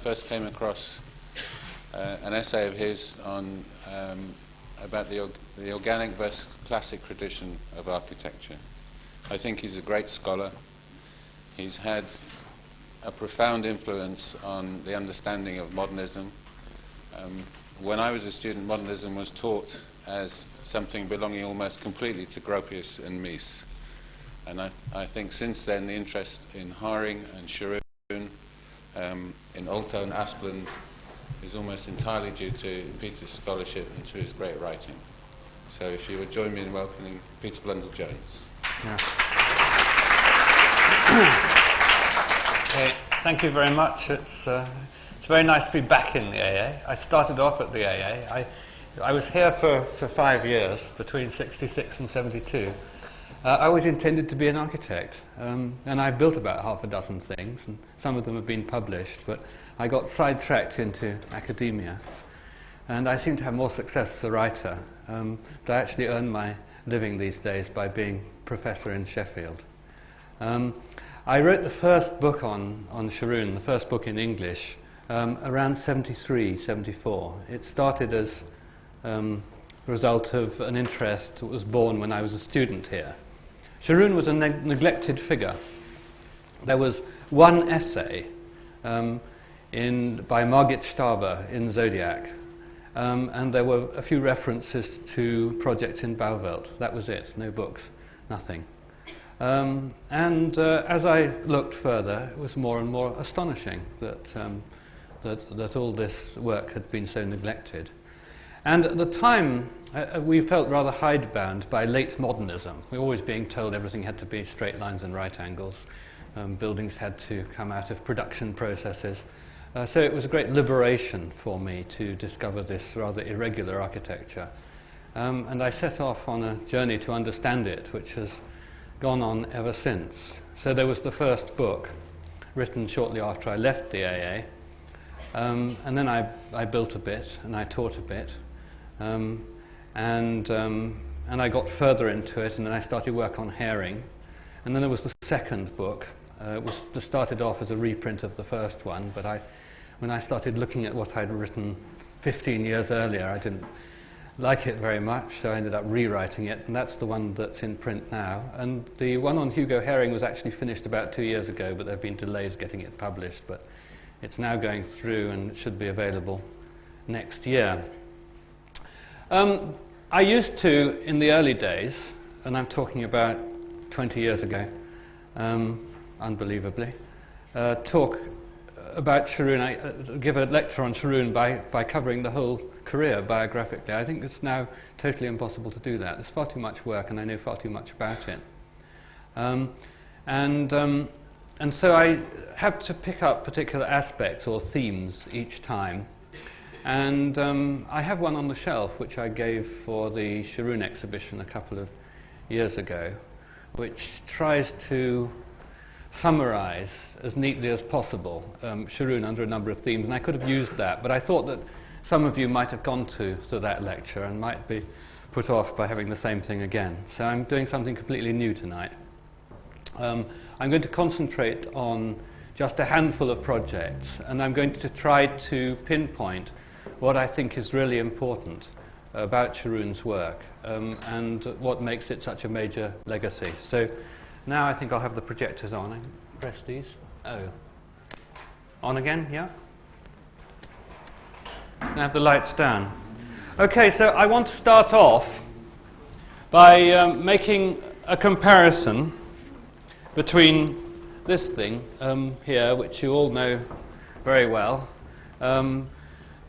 first came across an essay of his on about the organic versus classic tradition of architecture. I think he's a great scholar. He's had a profound influence on the understanding of modernism. When I was a student, modernism was taught as something belonging almost completely to Gropius and Mies. And I think since then the interest in Haring and Scharoun, in Alto and Asplund, is almost entirely due to Peter's scholarship and to his great writing. So if you would join me in welcoming Peter Blundell Jones. Yeah. Okay, thank you very much. It's very nice to be back in the AA. I started off at the AA. I was here for 5 years, between 66 and 72. I always intended to be an architect, and I built about half a dozen things, and some of them have been published, but I got sidetracked into academia, and I seem to have more success as a writer, but I actually earn my living these days by being professor in Sheffield. I wrote the first book on Scharoun, the first book in English, around 73, 74. It started as a result of an interest that was born when I was a student here. Scharoun was a neglected figure. There was one essay by Margit Staber in Zodiac, and there were a few references to projects in Bauwelt. That was it, no books, nothing. As I looked further, it was more and more astonishing that all this work had been so neglected. And at the time, we felt rather hidebound by late modernism. We were always being told everything had to be straight lines and right angles. Buildings had to come out of production processes. So it was a great liberation for me to discover this rather irregular architecture. And I set off on a journey to understand it, which has gone on ever since. So there was the first book, written shortly after I left the AA. And then I built a bit, and I taught a bit. And I got further into it, and then I started work on Haring. And then there was the second book. It started off as a reprint of the first one, but when I started looking at what I'd written 15 years earlier, I didn't like it very much, so I ended up rewriting it, and that's the one that's in print now. And the one on Hugo Haring was actually finished about 2 years ago, but there have been delays getting it published, but it's now going through and it should be available next year. I used to, in the early days, and I'm talking about 20 years ago, unbelievably, talk about Scharoun. I give a lecture on Scharoun by covering the whole career biographically. I think it's now totally impossible to do that. There's far too much work, and I know far too much about it. And so I have to pick up particular aspects or themes each time. And I have one on the shelf which I gave for the Scharoun exhibition a couple of years ago, which tries to summarize as neatly as possible Scharoun under a number of themes. And I could have used that, but I thought that some of you might have gone to that lecture and might be put off by having the same thing again. So I'm doing something completely new tonight. I'm going to concentrate on just a handful of projects, and I'm going to try to pinpoint what I think is really important about Scharoun's work and what makes it such a major legacy. So now I think I'll have the projectors on. I can press these. Oh. On again, yeah? Now have the lights down. Okay, so I want to start off by making a comparison between this thing here, which you all know very well,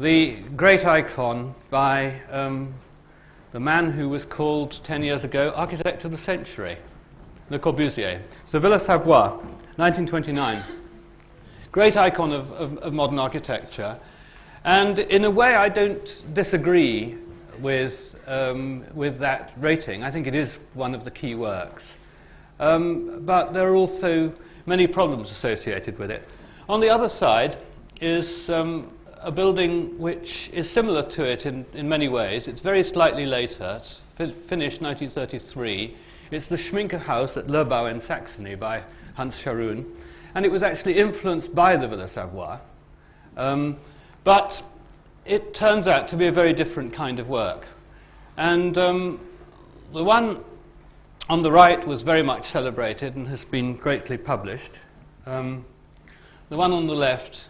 the great icon by the man who was called 10 years ago Architect of the Century, Le Corbusier. So Villa Savoye, 1929. Great icon of modern architecture. And in a way I don't disagree with that rating. I think it is one of the key works. But there are also many problems associated with it. On the other side is a building which is similar to it in many ways. It's very slightly later. It's finished 1933. It's the Shamika House at Löbau in Saxony by Hans Scharoun. And it was actually influenced by the Villa Savoye. But it turns out to be a very different kind of work. And the one on the right was very much celebrated and has been greatly published. The one on the left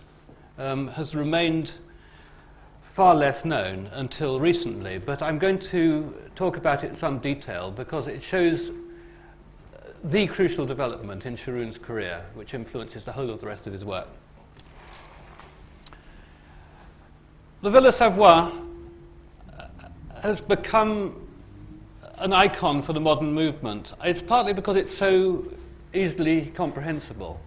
has remained far less known until recently, but I'm going to talk about it in some detail because it shows the crucial development in Scharoun's career, which influences the whole of the rest of his work. The Villa Savoye has become an icon for the modern movement. It's partly because it's so easily comprehensible,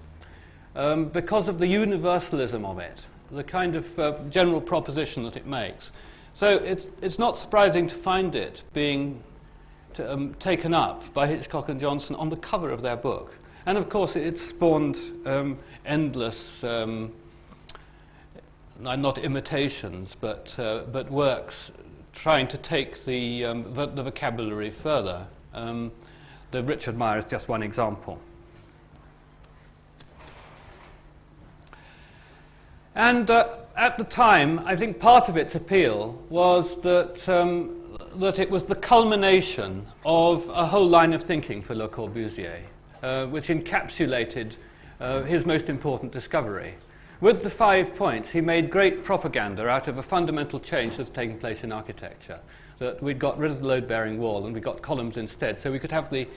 because of the universalism of it, the kind of general proposition that it makes. So it's not surprising to find it being taken up by Hitchcock and Johnson on the cover of their book. And of course it's spawned endless, not imitations, but works trying to take the vocabulary further. The Richard Meyer is just one example. And at the time, I think part of its appeal was that it was the culmination of a whole line of thinking for Le Corbusier, which encapsulated his most important discovery. With the 5 points, he made great propaganda out of a fundamental change that's taken place in architecture. That we'd got rid of the load-bearing wall and we got columns instead, so we could have the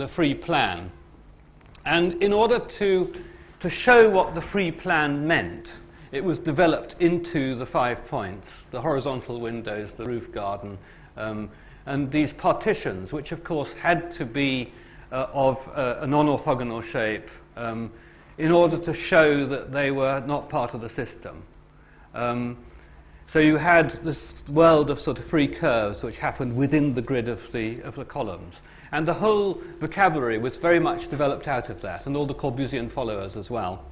free plan. And in order to show what the free plan meant, it was developed into the 5 points, the horizontal windows, the roof garden, and these partitions, which of course had to be of a non-orthogonal shape in order to show that they were not part of the system. So you had this world of sort of free curves which happened within the grid of the columns. And the whole vocabulary was very much developed out of that, and all the Corbusian followers as well.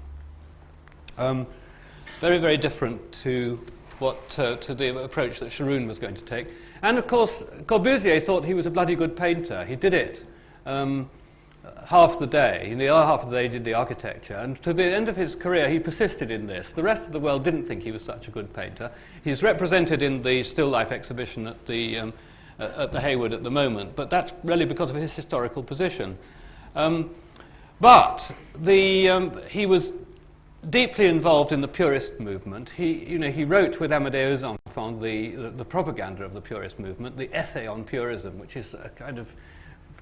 Very, very different to the approach that Scharoun was going to take. And of course, Corbusier thought he was a bloody good painter. He did it half the day. In the other half of the day, he did the architecture. And to the end of his career, he persisted in this. The rest of the world didn't think he was such a good painter. He's represented in the still life exhibition at the Hayward at the moment, but that's really because of his historical position. But he was deeply involved in the Purist movement. He wrote with Amadeu's Enfant the propaganda of the Purist movement, the essay on Purism, which is a kind of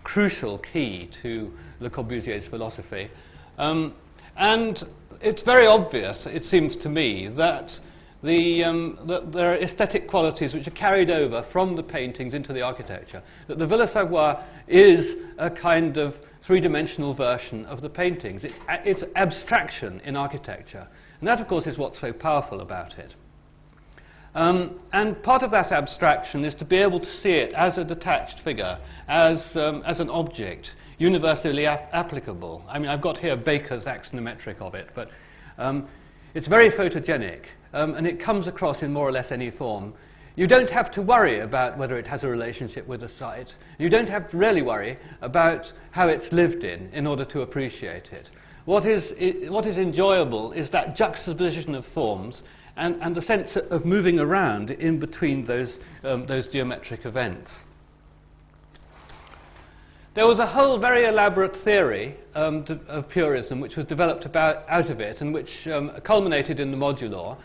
crucial key to Le Corbusier's philosophy. And it's very obvious, it seems to me, that that there are aesthetic qualities which are carried over from the paintings into the architecture, that the Villa Savoye is a kind of three-dimensional version of the paintings. It's abstraction in architecture. And that, of course, is what's so powerful about it. And part of that abstraction is to be able to see it as a detached figure, as an object, universally applicable. I mean, I've got here Baker's axonometric of it, but it's very photogenic, and it comes across in more or less any form. You don't have to worry about whether it has a relationship with the site. You don't have to really worry about how it's lived in order to appreciate it. What is enjoyable is that juxtaposition of forms and the sense of moving around in between those geometric events. There was a whole very elaborate theory of purism which was developed out of it and which culminated in the modular,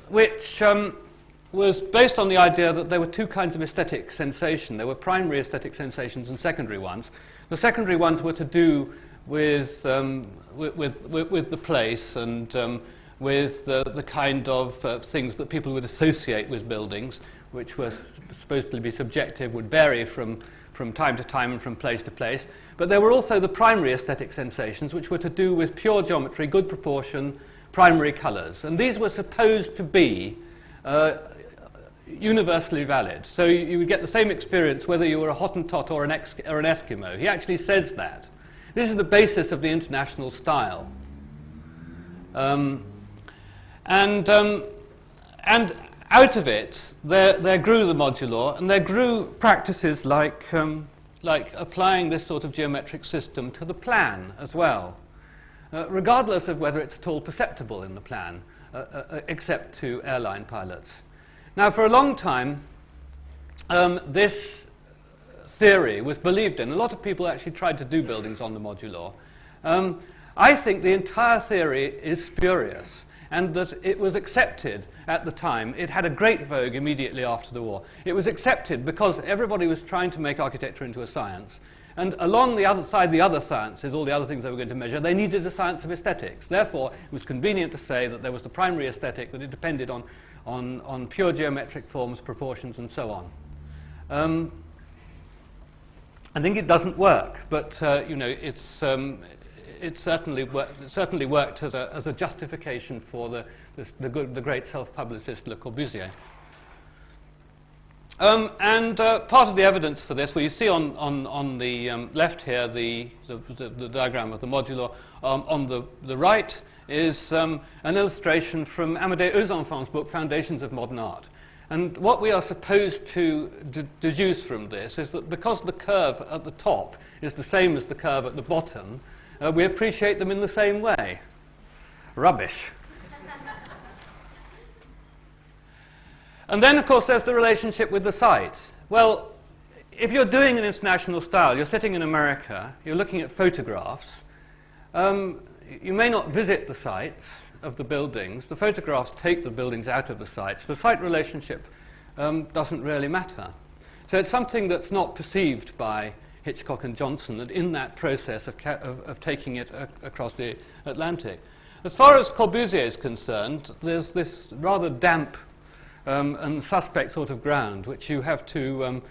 which was based on the idea that there were two kinds of aesthetic sensation. There were primary aesthetic sensations and secondary ones. The secondary ones were to do with the place and with the kind of things that people would associate with buildings, which were supposed to be subjective, would vary from time to time and from place to place. But there were also the primary aesthetic sensations, which were to do with pure geometry, good proportion, primary colours. And these were supposed to be universally valid. So you would get the same experience whether you were a Hottentot or an Eskimo. He actually says that. This is the basis of the international style. And out of it, there grew the modular, and there grew practices like applying this sort of geometric system to the plan as well. regardless of whether it's at all perceptible in the plan, except to airline pilots. Now, for a long time, this theory was believed in. A lot of people actually tried to do buildings on the modular. I think the entire theory is spurious, and that it was accepted at the time. It had a great vogue immediately after the war. It was accepted because everybody was trying to make architecture into a science. And along the other side, the other sciences, all the other things they were going to measure, they needed a science of aesthetics. Therefore, it was convenient to say that there was the primary aesthetic, that it depended on pure geometric forms, proportions, and so on. I think it doesn't work, but it certainly worked as a justification for the great self-publicist Le Corbusier. And part of the evidence for this, well, you see on the left here the diagram of the modular. On the right is an illustration from Amédée Ausenfant's book, Foundations of Modern Art. And what we are supposed to deduce from this is that because the curve at the top is the same as the curve at the bottom, we appreciate them in the same way. Rubbish. And then, of course, there's the relationship with the site. Well, if you're doing an international style, you're sitting in America, you're looking at photographs, you may not visit the sites of the buildings. The photographs take the buildings out of the sites. The site relationship doesn't really matter. So it's something that's not perceived by Hitchcock and Johnson, and in that process of taking it across the Atlantic. As far as Corbusier is concerned, there's this rather damp and suspect sort of ground which you have to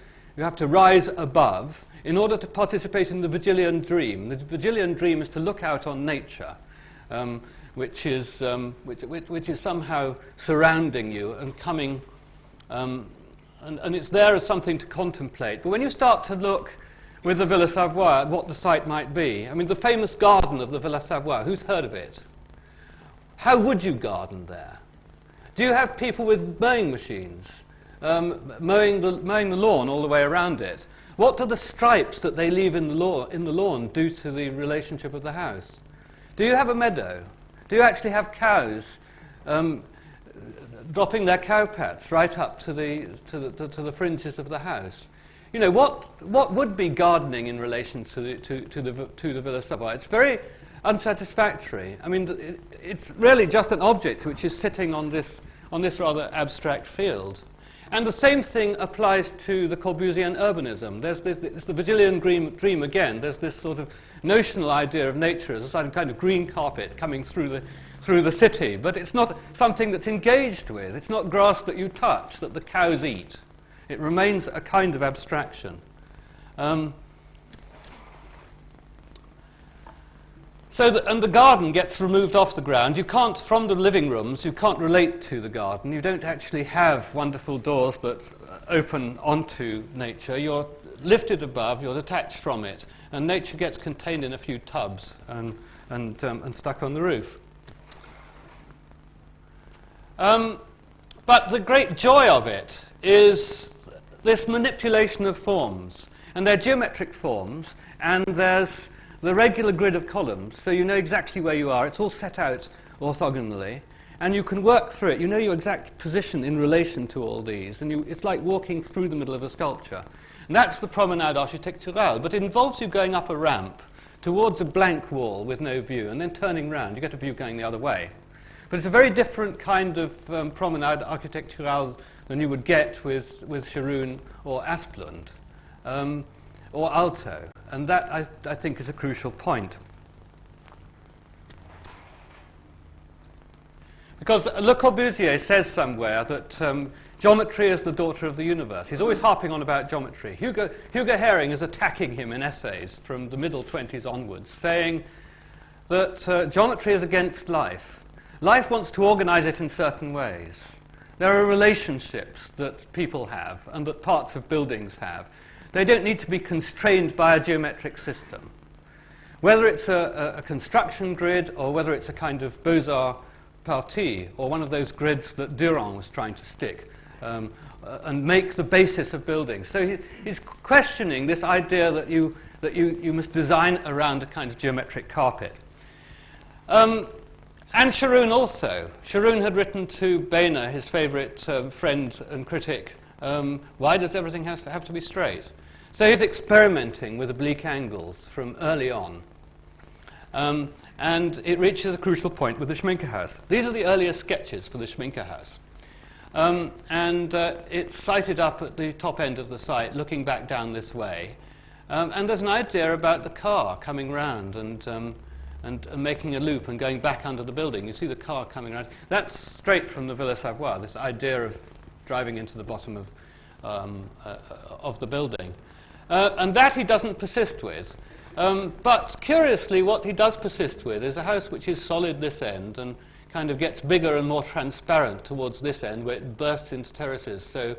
rise above in order to participate in the Virgilian dream. The Virgilian dream is to look out on nature, which is somehow surrounding you and coming, and it's there as something to contemplate. But when you start to look with the Villa Savoye at what the site might be, I mean, the famous garden of the Villa Savoye, who's heard of it? How would you garden there? Do you have people with mowing machines mowing the lawn all the way around it? What do the stripes that they leave in the lawn do to the relationship of the house? Do you have a meadow? Do you actually have cows dropping their cowpats right up to the fringes of the house? You know, what would be gardening in relation to the Villa Savoye? It's very unsatisfactory. I mean, it's really just an object which is sitting on this rather abstract field. And the same thing applies to the Corbusian urbanism. There's the Virgilian dream again. There's this sort of notional idea of nature as a kind of green carpet coming through the city, but it's not something that's engaged with. It's not grass that you touch, that the cows eat. It remains a kind of abstraction. And the garden gets removed off the ground. You can't, from the living rooms, you can't relate to the garden. You don't actually have wonderful doors that open onto nature. You're lifted above, you're detached from it, and nature gets contained in a few tubs and stuck on the roof. But the great joy of it is this manipulation of forms. And they're geometric forms, and there's the regular grid of columns, so you know exactly where you are. It's all set out orthogonally, and you can work through it. You know your exact position in relation to all these, and it's like walking through the middle of a sculpture. And that's the promenade architecturale, but it involves you going up a ramp towards a blank wall with no view, and then turning round. You get a view going the other way. But it's a very different kind of promenade architecturale than you would get with Scharoun or Asplund. Or Alto, and that I think is a crucial point. Because Le Corbusier says somewhere that geometry is the daughter of the universe. He's always harping on about geometry. Hugo Haring is attacking him in essays from the middle 20s onwards, saying that geometry is against life. Life wants to organize it in certain ways. There are relationships that people have and that parts of buildings have. They don't need to be constrained by a geometric system. Whether it's a construction grid or whether it's a kind of Beaux-Arts partie or one of those grids that Durand was trying to stick and make the basis of buildings. So he's questioning this idea that you must design around a kind of geometric carpet. And Scharoun also. Scharoun had written to Behnisch, his favourite friend and critic, why does everything have to be straight? So he's experimenting with oblique angles from early on. And it reaches a crucial point with the Shamika House. These are the earliest sketches for the Shamika House. And it's sited up at the top end of the site, looking back down this way. And there's an idea about the car coming round and making a loop and going back under the building. You see the car coming around. That's straight from the Villa Savoie, this idea of driving into the bottom of the building. And that he doesn't persist with. But curiously, what he does persist with is a house which is solid this end and kind of gets bigger and more transparent towards this end, where it bursts into terraces. So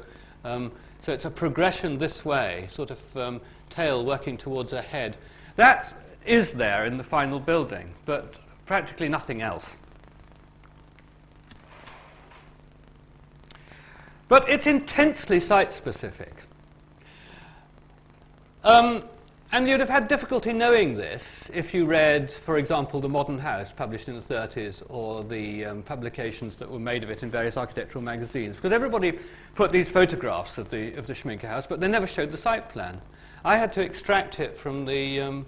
it's a progression this way, sort of tail working towards a head. That is there in the final building, but practically nothing else. But it's intensely site-specific. And you'd have had difficulty knowing this if you read, for example, The Modern House, published in the 30s, or the publications that were made of it in various architectural magazines, because everybody put these photographs of the Shamika House, but they never showed the site plan. I had to extract it from the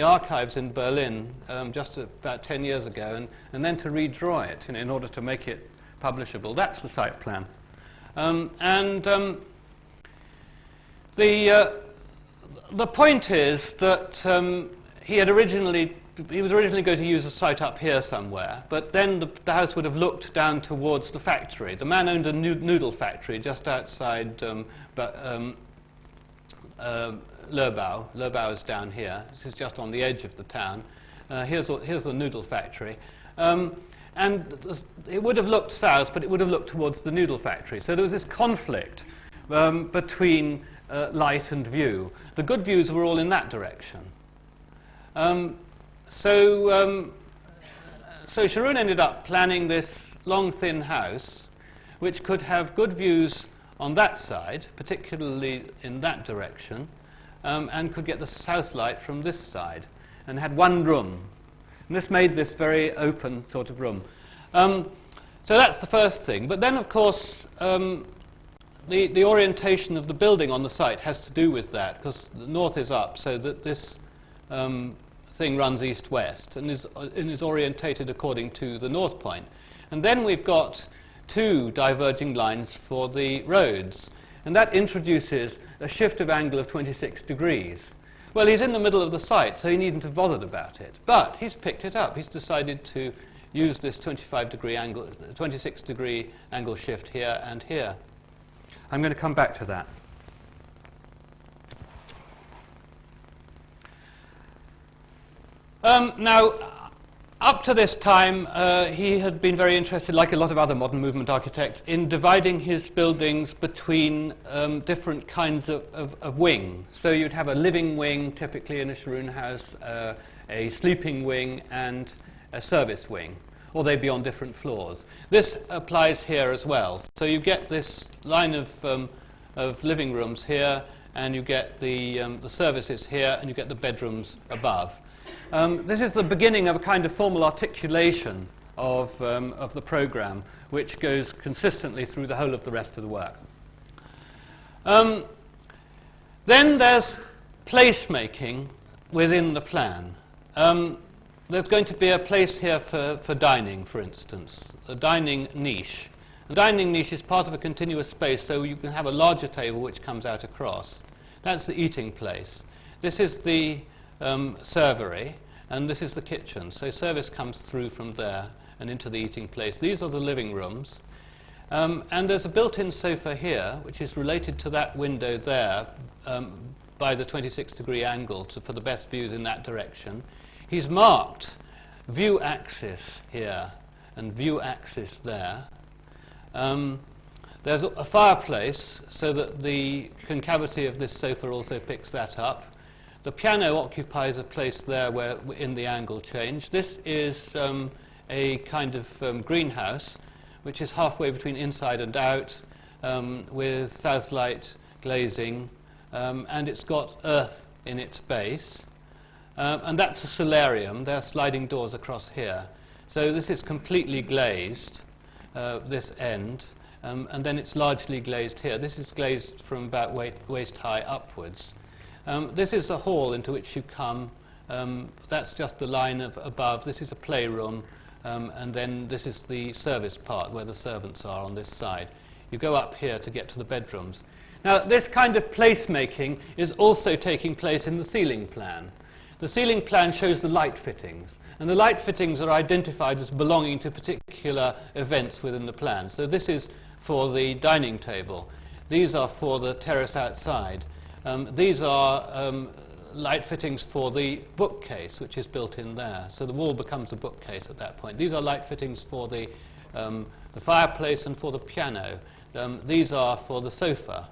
archives in Berlin just about 10 years ago, and then to redraw it in order to make it publishable. That's the site plan. The point is that he was originally going to use a site up here somewhere, but then the house would have looked down towards the factory. The man owned a noodle factory just outside Löbau. Löbau is down here. This is just on the edge of the town. Here's the noodle factory. And it would have looked south, but it would have looked towards the noodle factory. So there was this conflict between light and view. The good views were all in that direction. So Scharoun ended up planning this long, thin house, which could have good views on that side, particularly in that direction, and could get the south light from this side, and had one room. And this made this very open sort of room. So that's the first thing. But then, of course, the orientation of the building on the site has to do with that, because the north is up, so that this thing runs east-west and is orientated according to the north point. And then we've got two diverging lines for the roads, and that introduces a shift of angle of 26 degrees. Well, he's in the middle of the site, so he needn't have bothered about it. But he's picked it up. He's decided to use this 26-degree angle shift here and here. I'm going to come back to that. Now, up to this time, he had been very interested, like a lot of other modern movement architects, in dividing his buildings between different kinds of wing. So you'd have a living wing, typically in a Scharoun house, a sleeping wing, and a service wing, or they'd be on different floors. This applies here as well. So you get this line of living rooms here, and you get the services here, and you get the bedrooms above. This is the beginning of a kind of formal articulation of the program, which goes consistently through the whole of the rest of the work. Then there's placemaking within the plan. There's going to be a place here for dining, for instance, a dining niche. A dining niche is part of a continuous space, so you can have a larger table which comes out across. That's the eating place. This is the servery, and this is the kitchen. So service comes through from there and into the eating place. These are the living rooms. And there's a built-in sofa here, which is related to that window there by the 26-degree angle for the best views in that direction. He's marked view axis here and view axis there. There's a fireplace so that the concavity of this sofa also picks that up. The piano occupies a place there where in the angle change. This is a kind of greenhouse, which is halfway between inside and out, with southlight glazing, and it's got earth in its base. and that's a solarium. There are sliding doors across here. So this is completely glazed, this end, and then it's largely glazed here. This is glazed from about waist high upwards. This is a hall into which you come. That's just the line of above. This is a playroom, and then this is the service part where the servants are on this side. You go up here to get to the bedrooms. Now, this kind of placemaking is also taking place in the ceiling plan. The ceiling plan shows the light fittings, and the light fittings are identified as belonging to particular events within the plan. So this is for the dining table. These are for the terrace outside. These are light fittings for the bookcase, which is built in there. So the wall becomes a bookcase at that point. These are light fittings for the fireplace and for the piano. These are for the sofa.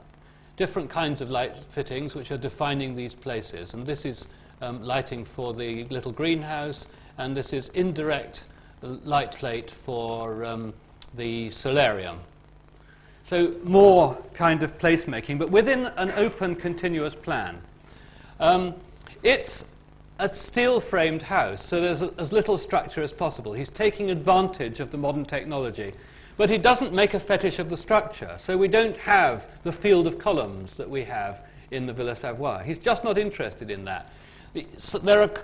Different kinds of light fittings which are defining these places. And this is lighting for the little greenhouse, and this is indirect light plate for the solarium. So more kind of placemaking, but within an open, continuous plan. It's a steel-framed house, so there's as little structure as possible. He's taking advantage of the modern technology, but he doesn't make a fetish of the structure. So we don't have the field of columns that we have in the Villa Savoye. He's just not interested in that. So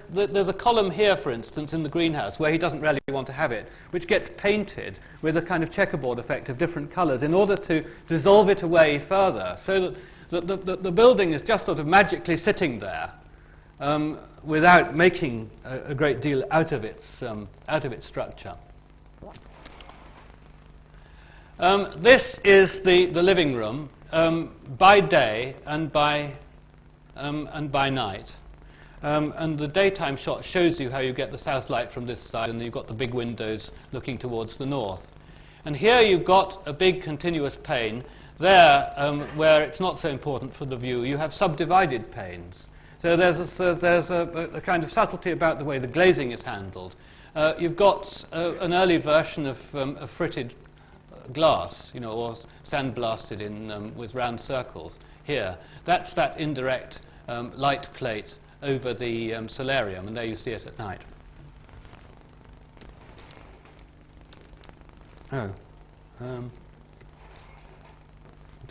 there's a column here, for instance, in the greenhouse where he doesn't really want to have it, which gets painted with a kind of checkerboard effect of different colours in order to dissolve it away further, so that the building is just sort of magically sitting there without making a great deal out of its structure. This is the living room by day and by night. And the daytime shot shows you how you get the south light from this side, and you've got the big windows looking towards the north. And here you've got a big continuous pane. There, where it's not so important for the view, you have subdivided panes. So there's a kind of subtlety about the way the glazing is handled. You've got an early version of fritted glass, or sandblasted in with round circles here. That's that indirect light plate over the solarium, and there you see it at night. Wait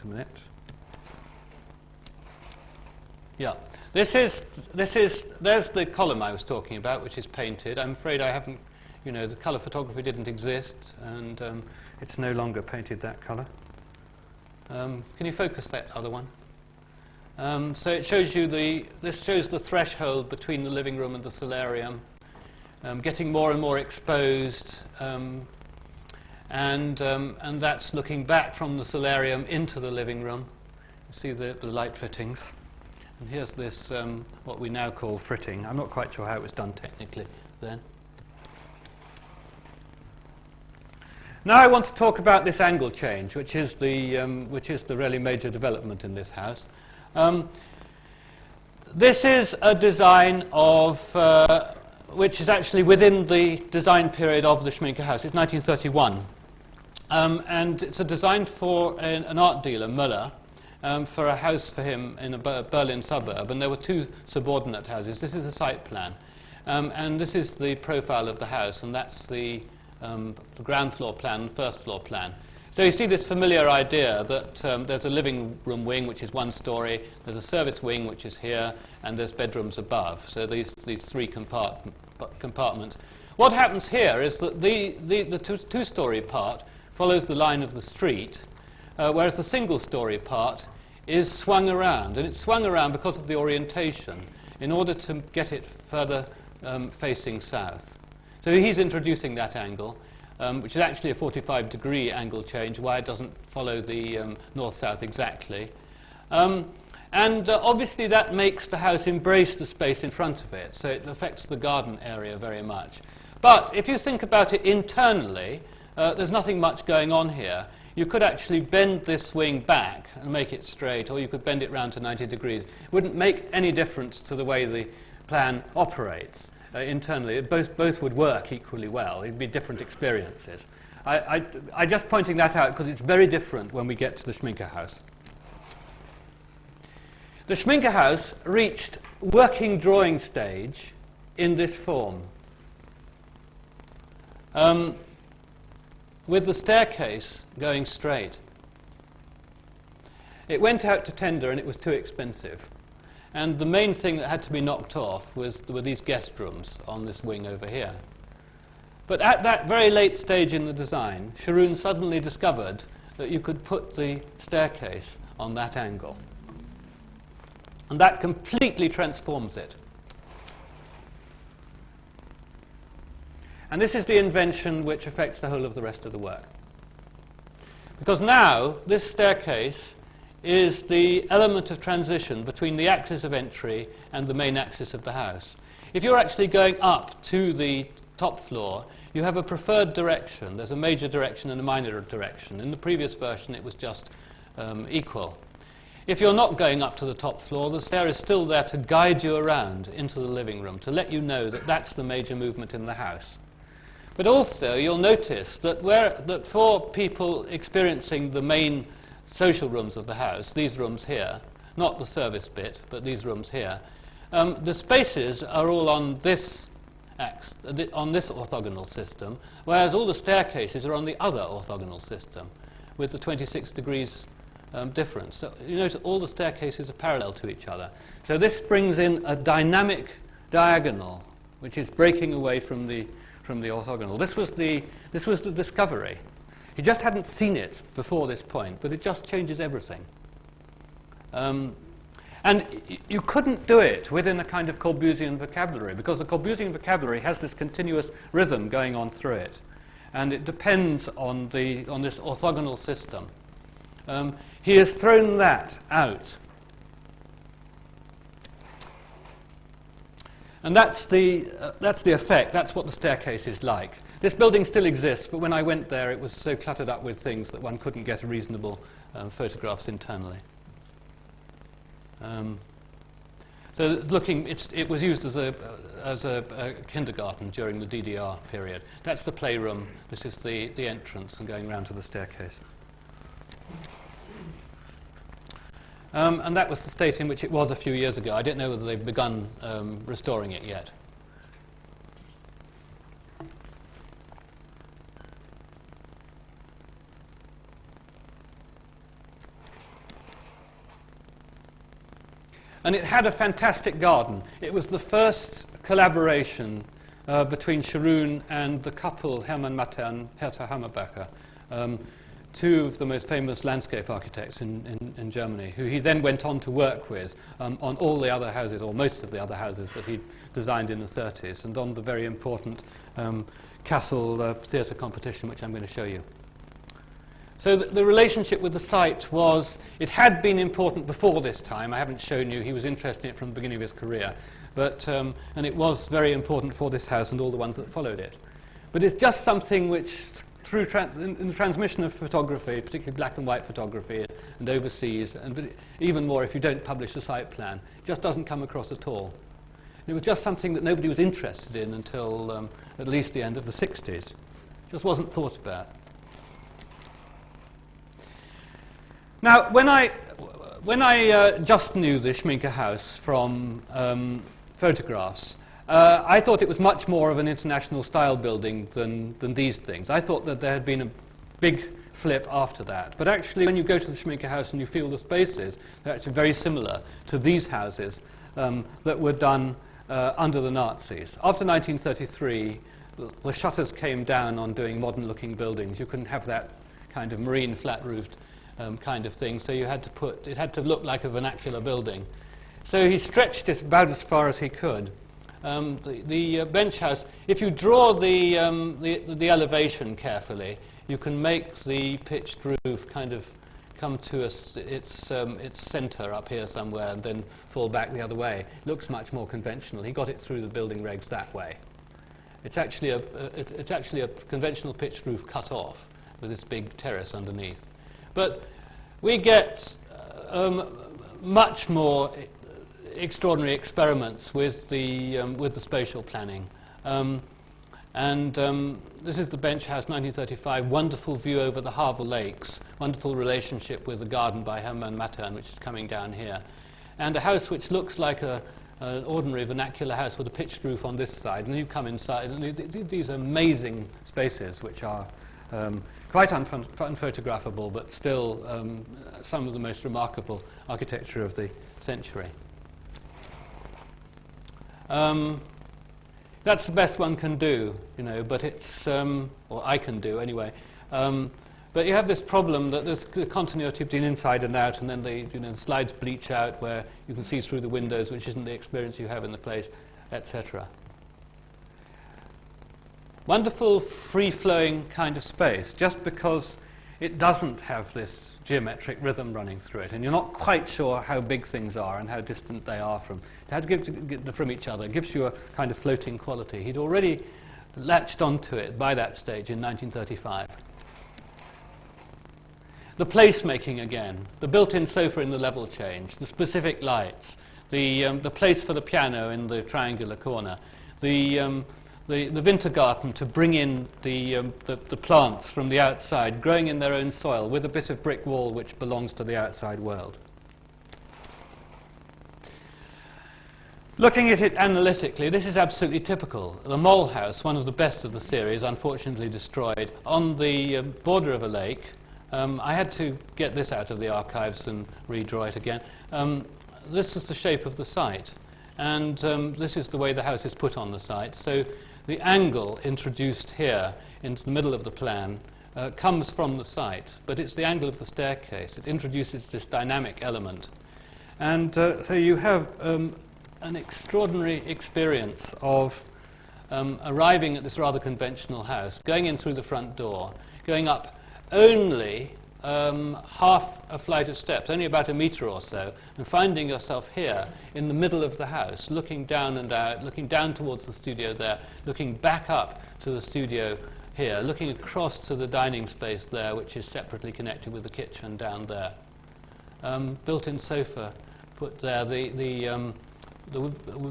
a minute. Yeah, there's the column I was talking about, which is painted. I'm afraid I haven't, the colour photography didn't exist, and it's no longer painted that colour. Can you focus that other one? So it shows you this shows the threshold between the living room and the solarium, getting more and more exposed, and that's looking back from the solarium into the living room. You see the light fittings. And here's this, what we now call fritting. I'm not quite sure how it was done technically then. Now I want to talk about this angle change, which is the really major development in this house. This is a design of which is actually within the design period of the Shamika House. It's 1931. And it's a design for an art dealer, Müller, for a house for him in a Berlin suburb. And there were two subordinate houses. This is a site plan. And this is the profile of the house, and that's the ground floor plan and first floor plan. So you see this familiar idea that there's a living room wing, which is one story, there's a service wing, which is here, and there's bedrooms above. So these three compartments. What happens here is that the two-story part follows the line of the street, whereas the single-story part is swung around. And it's swung around because of the orientation, in order to get it further facing south. So he's introducing that angle, which is actually a 45-degree angle change, why it doesn't follow the north-south exactly. And obviously that makes the house embrace the space in front of it, so it affects the garden area very much. But if you think about it internally, there's nothing much going on here. You could actually bend this wing back and make it straight, or you could bend it round to 90 degrees. It wouldn't make any difference to the way the plan operates. Internally, both would work equally well. It'd be different experiences. I'm just pointing that out because it's very different when we get to the Shamika House. The Shamika House reached working drawing stage in this form, with the staircase going straight. It went out to tender and it was too expensive. And the main thing that had to be knocked off were these guest rooms on this wing over here. But at that very late stage in the design, Scharoun suddenly discovered that you could put the staircase on that angle. And that completely transforms it. And this is the invention which affects the whole of the rest of the work. Because now, this staircase is the element of transition between the axis of entry and the main axis of the house. If you're actually going up to the top floor, you have a preferred direction. There's a major direction and a minor direction. In the previous version, it was just equal. If you're not going up to the top floor, the stair is still there to guide you around into the living room, to let you know that that's the major movement in the house. But also, you'll notice that for people experiencing the main social rooms of the house, these rooms here, not the service bit, but these rooms here, the spaces are all on this orthogonal system, whereas all the staircases are on the other orthogonal system, with the 26 degrees difference. So you notice all the staircases are parallel to each other. So this brings in a dynamic diagonal, which is breaking away from the orthogonal. This was the discovery. He just hadn't seen it before this point, but it just changes everything. And you couldn't do it within a kind of Corbusian vocabulary, because the Corbusian vocabulary has this continuous rhythm going on through it, and it depends on this orthogonal system. He has thrown that out. And that's the effect. That's what the staircase is like. This building still exists, but when I went there, it was so cluttered up with things that one couldn't get reasonable photographs internally. So it was used as a kindergarten during the DDR period. That's the playroom. This is the entrance and going round to the staircase. And that was the state in which it was a few years ago. I don't know whether they've begun restoring it yet. And it had a fantastic garden. It was the first collaboration between Scharoun and the couple Hermann Matte and Hertha Hammerbacher, two of the most famous landscape architects in Germany, who he then went on to work with on all the other houses, or most of the other houses that he designed in the 30s, and on the very important Castle Theatre competition, which I'm going to show you. So the relationship with the site was, it had been important before this time. I haven't shown you, he was interested in it from the beginning of his career, but and it was very important for this house and all the ones that followed it. But it's just something which, in the transmission of photography, particularly black and white photography and overseas, and even more if you don't publish a site plan, it just doesn't come across at all. And it was just something that nobody was interested in until at least the end of the 60s. It just wasn't thought about. Now, when I just knew the Shamika House from photographs, I thought it was much more of an international style building than these things. I thought that there had been a big flip after that. But actually, when you go to the Shamika House and you feel the spaces, they're actually very similar to these houses that were done under the Nazis. After 1933, the shutters came down on doing modern-looking buildings. You couldn't have that kind of marine flat-roofed kind of thing, so it had to look like a vernacular building. So he stretched it about as far as he could. The bench house, if you draw the elevation carefully, you can make the pitched roof kind of come to its center up here somewhere and then fall back the other way. It looks much more conventional. He got it through the building regs that way. It's actually a conventional pitched roof cut off with this big terrace underneath. But we get much more extraordinary experiments with the spatial planning. This is the bench house, 1935, wonderful view over the Harbour Lakes, wonderful relationship with the garden by Hermann Matte, which is coming down here. And a house which looks like a an ordinary vernacular house with a pitched roof on this side, and you come inside, and these amazing spaces which are quite unphotographable, but still some of the most remarkable architecture of the century. That's the best one can do, but it's, or I can do anyway. But you have this problem that there's continuity between inside and out, and then the slides bleach out where you can see through the windows, which isn't the experience you have in the place, etc. Wonderful, free-flowing kind of space, just because it doesn't have this geometric rhythm running through it, and you're not quite sure how big things are and how distant they are from each other. It gives you a kind of floating quality. He'd already latched onto it by that stage in 1935. The placemaking again, the built-in sofa in the level change, the specific lights, the place for the piano in the triangular corner, the winter garden to bring in the plants from the outside, growing in their own soil with a bit of brick wall which belongs to the outside world. Looking at it analytically, this is absolutely typical. The Mole House, one of the best of the series, unfortunately destroyed, on the border of a lake. I had to get this out of the archives and redraw it again. This is the shape of the site, and this is the way the house is put on the site. So the angle introduced here into the middle of the plan comes from the site, but it's the angle of the staircase. It introduces this dynamic element. And so you have an extraordinary experience of arriving at this rather conventional house, going in through the front door, going up only half a flight of steps, only about a metre or so, and finding yourself here in the middle of the house, looking down and out, looking down towards the studio there, looking back up to the studio here, looking across to the dining space there, which is separately connected with the kitchen down there. Built-in sofa put there, the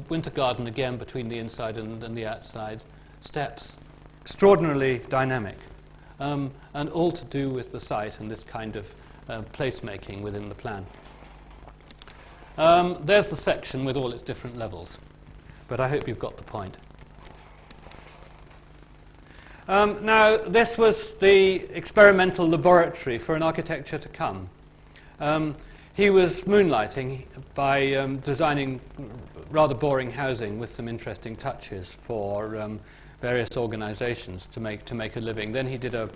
winter garden again between the inside and the outside, steps, extraordinarily dynamic. And all to do with the site and this kind of placemaking within the plan. There's the section with all its different levels, but I hope you've got the point. Now, this was the experimental laboratory for an architecture to come. He was moonlighting by designing rather boring housing with some interesting touches for various organizations to make a living. Then he did a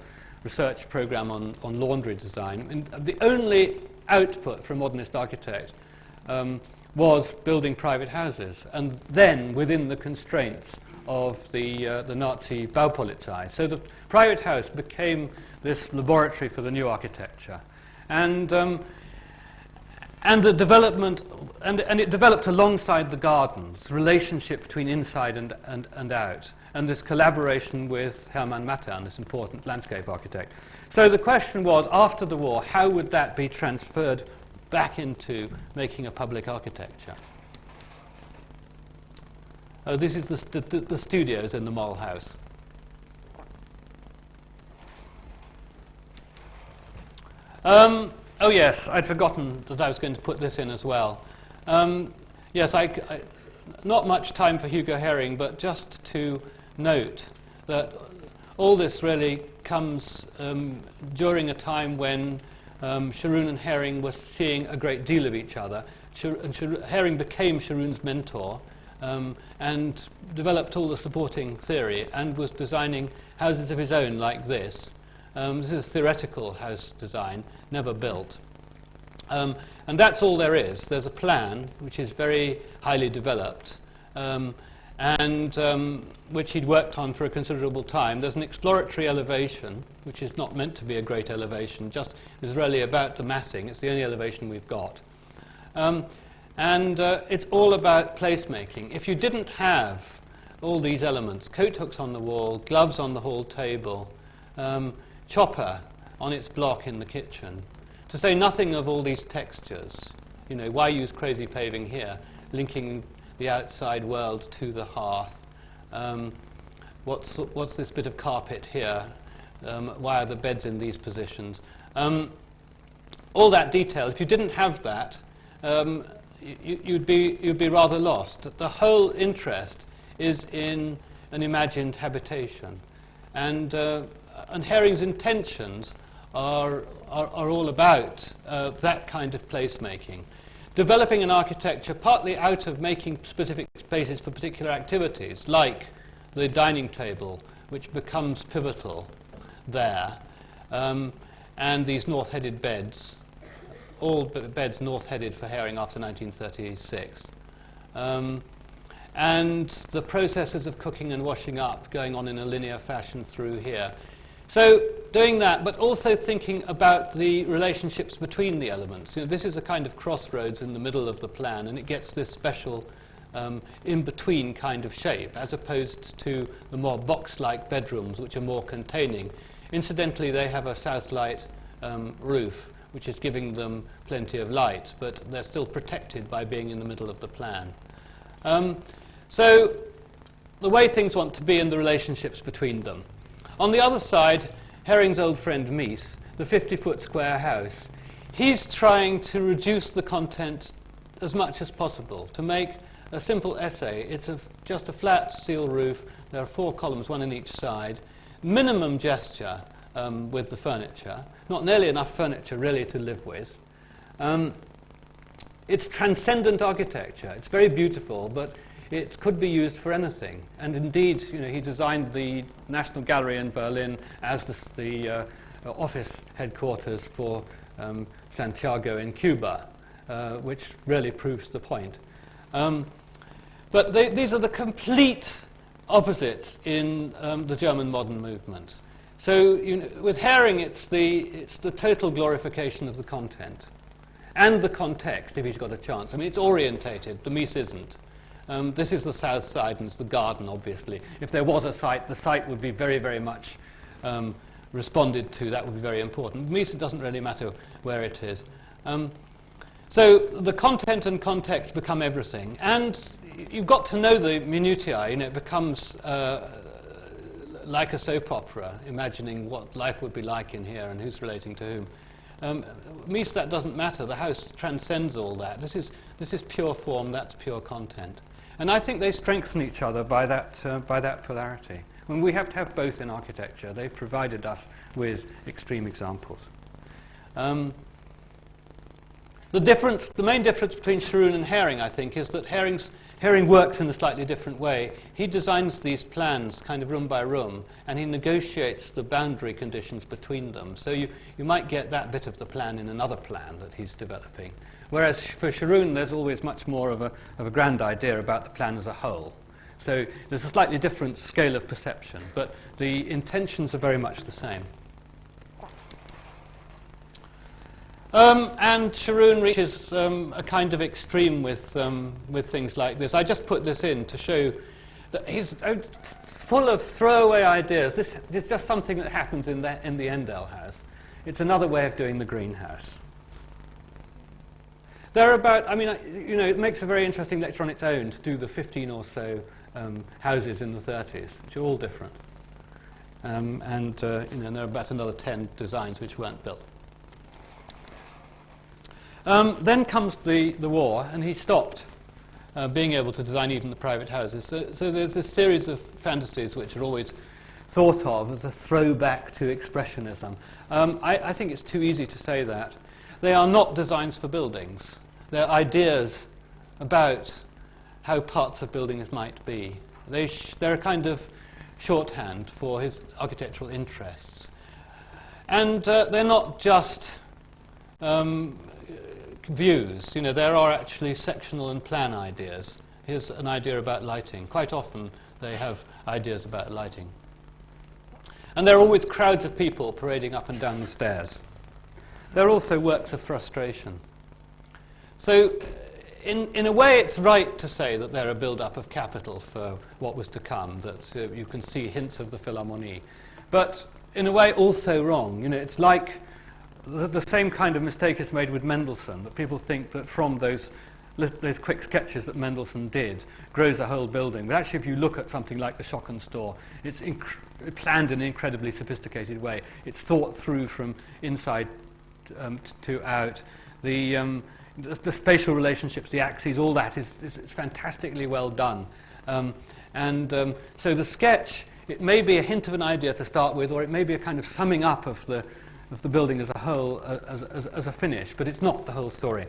research program on laundry design. And the only output for a modernist architect was building private houses, and then within the constraints of the Nazi Baupolizei. So the private house became this laboratory for the new architecture. And the development, and it developed alongside the gardens, the relationship between inside and out, and this collaboration with Hermann Mattern, this important landscape architect. So the question was, after the war, how would that be transferred back into making a public architecture? This is the studios in the Mole House. Oh yes, I'd forgotten that I was going to put this in as well. Yes, not much time for Hugo Haring, but just to note that all this really comes during a time when Scharoun and Haring were seeing a great deal of each other. Haring became Scharoun's mentor and developed all the supporting theory and was designing houses of his own like this. This is theoretical house design, never built. And that's all there is. There's a plan which is very highly developed and which he'd worked on for a considerable time. There's an exploratory elevation, which is not meant to be a great elevation, just is really about the massing. It's the only elevation we've got. And it's all about placemaking. If you didn't have all these elements, coat hooks on the wall, gloves on the hall table, chopper on its block in the kitchen, to say nothing of all these textures. You know, why use crazy paving here, linking the outside world to the hearth? What's this bit of carpet here? Why are the beds in these positions? All that detail, if you didn't have that, you'd be rather lost. The whole interest is in an imagined habitation, and Haring's intentions are all about that kind of placemaking, developing an architecture partly out of making specific spaces for particular activities, like the dining table, which becomes pivotal there, and these north-headed beds, all beds north-headed for Haring after 1936. And the processes of cooking and washing up going on in a linear fashion through here. So doing that, but also thinking about the relationships between the elements. This is a kind of crossroads in the middle of the plan, and it gets this special in-between kind of shape, as opposed to the more box-like bedrooms, which are more containing. Incidentally, they have a south light roof, which is giving them plenty of light, but they're still protected by being in the middle of the plan. So the way things want to be and the relationships between them. On the other side, Haring's old friend Mies, the 50-foot square house, he's trying to reduce the content as much as possible, to make a simple essay. It's just a flat steel roof. There are 4 columns, one in each side. Minimum gesture with the furniture. Not nearly enough furniture, really, to live with. It's transcendent architecture. It's very beautiful, but it could be used for anything. And indeed, he designed the National Gallery in Berlin as the office headquarters for Santiago in Cuba, which really proves the point. But these are the complete opposites in the German modern movement. So with Haring, it's the total glorification of the content and the context, if he's got a chance. I mean, it's orientated. The Mies isn't. This is the south side, and it's the garden, obviously. If there was a site, the site would be very, very much responded to. That would be very important. Mies, it doesn't really matter where it is. So the content and context become everything. And you've got to know the minutiae. It becomes like a soap opera, imagining what life would be like in here and who's relating to whom. Mies, that doesn't matter. The house transcends all that. This is pure form. That's pure content. And I think they strengthen each other by that polarity. When we have to have both in architecture, they've provided us with extreme examples. The main difference between Scharoun and Haring, I think, is that Haring works in a slightly different way. He designs these plans kind of room by room, and he negotiates the boundary conditions between them. So you might get that bit of the plan in another plan that he's developing. Whereas for Scharoun, there's always much more of a grand idea about the plan as a whole. So there's a slightly different scale of perception, but the intentions are very much the same. And Scharoun reaches a kind of extreme with things like this. I just put this in to show that he's full of throwaway ideas. This is just something that happens in the Endell house. It's another way of doing the greenhouse. It makes a very interesting lecture on its own to do the 15 or so houses in the 30s, which are all different. There are about another 10 designs which weren't built. Then comes the war, and he stopped being able to design even the private houses. So there's this series of fantasies which are always thought of as a throwback to Expressionism. I think it's too easy to say that. They are not designs for buildings. They're ideas about how parts of buildings might be. They're a kind of shorthand for his architectural interests. And they're not just views. There are actually sectional and plan ideas. Here's an idea about lighting. Quite often they have ideas about lighting. And there are always crowds of people parading up and down the stairs. They're also works of frustration. So in a way it's right to say that they're a build-up of capital for what was to come, that you can see hints of the Philharmonie. But in a way also wrong. It's like the same kind of mistake is made with Mendelssohn, that people think that from those quick sketches that Mendelssohn did grows a whole building. But actually, if you look at something like the Schockenstore, it's planned in an incredibly sophisticated way. It's thought through from inside to out. the spatial relationships, the axes, all that is fantastically well done. So the sketch, it may be a hint of an idea to start with, or it may be a kind of summing up of the building as a whole, as a finish, but it's not the whole story.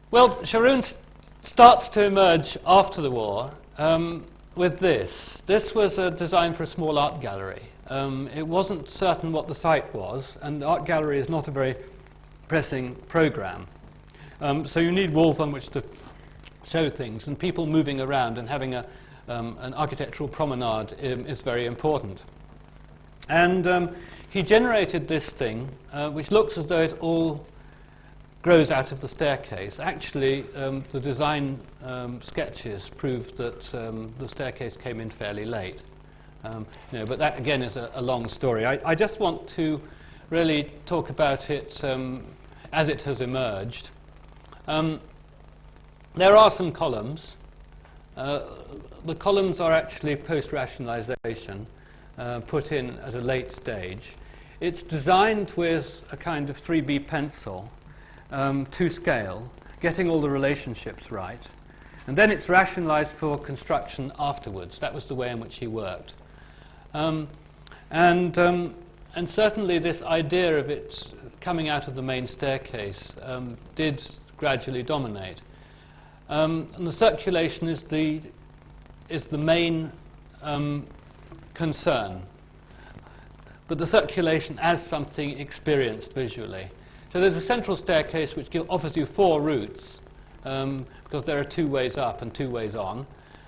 Well, Scharoun starts to emerge after the war with this. This was a design for a small art gallery. It wasn't certain what the site was, and the art gallery is not a very pressing program. So you need walls on which to show things, and people moving around and having an architectural promenade is very important. And he generated this thing, which looks as though it all grows out of the staircase. Actually, the design sketches proved that the staircase came in fairly late. But that, again, is a long story. I just want to really talk about it as it has emerged. There are some columns. The columns are actually post-rationalization, put in at a late stage. It's designed with a kind of 3B pencil, to scale, getting all the relationships right. And then it's rationalized for construction afterwards. That was the way in which he worked. And certainly this idea of it coming out of the main staircase did gradually dominate. And the circulation is the main concern, but the circulation as something experienced visually. So there's a central staircase which offers you 4 routes, because there are 2 ways up and 2 ways on.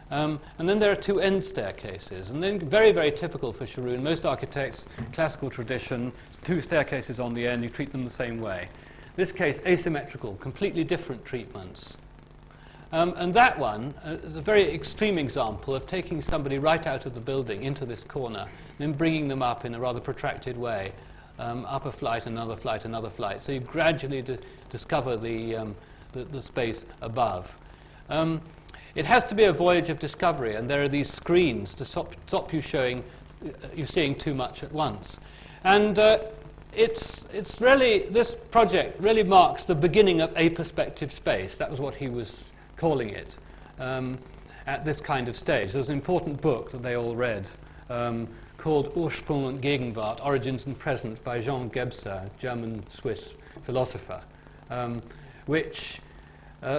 And then there are 2 end staircases. And then very, very typical for Scharoun, most architects, classical tradition, 2 staircases on the end, you treat them the same way. This case, asymmetrical, completely different treatments. And that one is a very extreme example of taking somebody right out of the building into this corner, and then bringing them up in a rather protracted way. Up a flight, another flight, another flight. So you gradually discover the space above. It has to be a voyage of discovery, and there are these screens to stop you seeing too much at once. And it's really, this project really marks the beginning of a perspective space. That was what he was calling it at this kind of stage. There was an important book that they all read, called Ursprung und Gegenwart, Origins and Present, by Jean Gebser, German-Swiss philosopher, which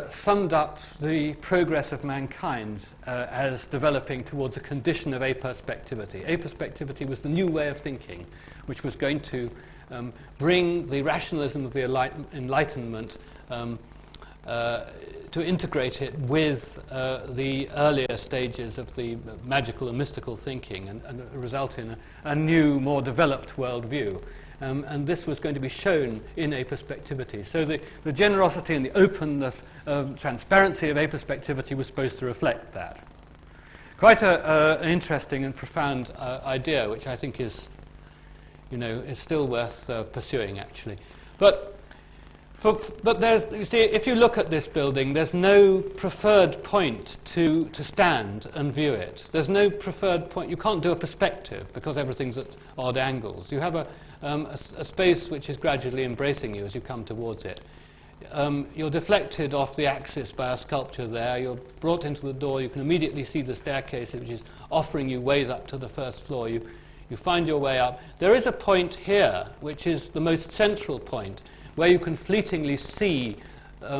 summed up the progress of mankind as developing towards a condition of aperspectivity. Aperspectivity was the new way of thinking, which was going to bring the rationalism of the Enlightenment to integrate it with the earlier stages of the magical and mystical thinking and result in a new, more developed worldview. And this was going to be shown in aperspectivity. So the generosity and the openness, transparency of aperspectivity was supposed to reflect that. Quite an interesting and profound idea, which I think is still worth pursuing, actually. But there's, you see, if you look at this building, there's no preferred point to stand and view it. There's no preferred point. You can't do a perspective because everything's at odd angles. You have a space which is gradually embracing you as you come towards it. You're deflected off the axis by a sculpture there. You're brought into the door. You can immediately see the staircase, which is offering you ways up to the first floor. You find your way up. There is a point here, which is the most central point, where you can fleetingly see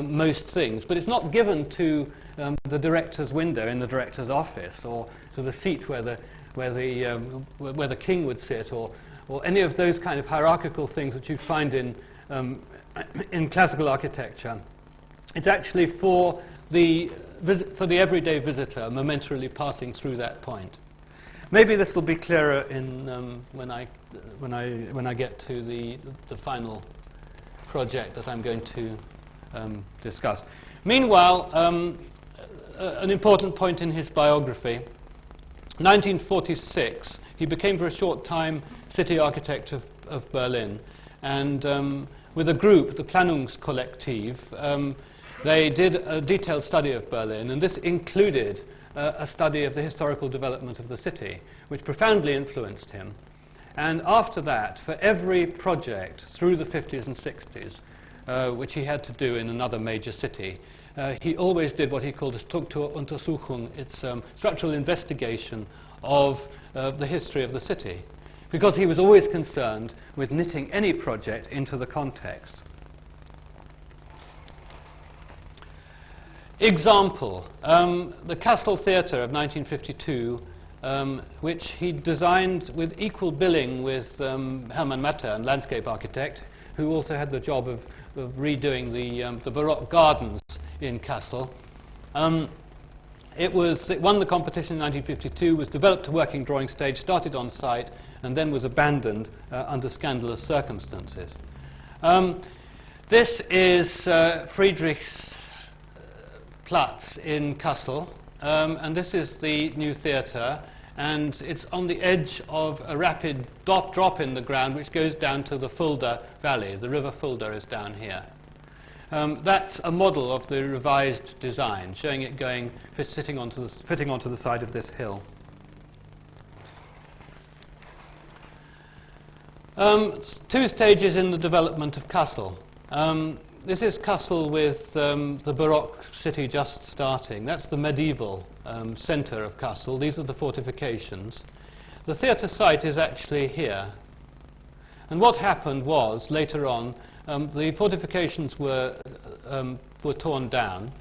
most things, but it's not given to the director's window in the director's office, or to the seat where the king would sit, or any of those kind of hierarchical things that you find in classical architecture. It's actually for the everyday visitor momentarily passing through that point. Maybe this will be clearer in when I get to the final project that I'm going to discuss. Meanwhile, an important point in his biography, 1946, he became for a short time city architect of Berlin, and with a group, the Planungskollektiv, they did a detailed study of Berlin, and this included a study of the historical development of the city, which profoundly influenced him. And after that, for every project through the 50s and 60s, which he had to do in another major city, he always did what he called a Strukturuntersuchung. It's structural investigation of the history of the city, because he was always concerned with knitting any project into the context. Example, the Castle Theatre of 1952, which he designed with equal billing with Hermann Mattern, landscape architect, who also had the job of redoing the Baroque gardens in Kassel. It won the competition in 1952, was developed to working drawing stage, started on site, and then was abandoned under scandalous circumstances. This is Friedrichsplatz in Kassel, and this is the new theatre, and it's on the edge of a rapid drop in the ground which goes down to the Fulda Valley. The river Fulda is down here. That's a model of the revised design, showing it fitting onto the side of this hill. Two stages in the development of Kassel. This is Kassel with the Baroque city just starting. That's the medieval centre of Kassel. These are the fortifications. The theatre site is actually here. And what happened was, later on, the fortifications were torn down.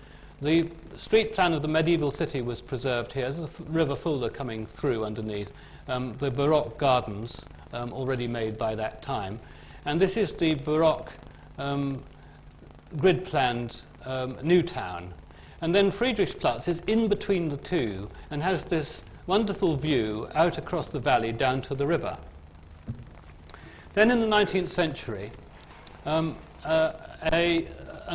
The street plan of the medieval city was preserved here. There's the river Fulda coming through underneath. The Baroque gardens already made by that time. And this is the Baroque grid-planned new town. And then Friedrichsplatz is in between the two and has this wonderful view out across the valley down to the river. Then in the 19th century, an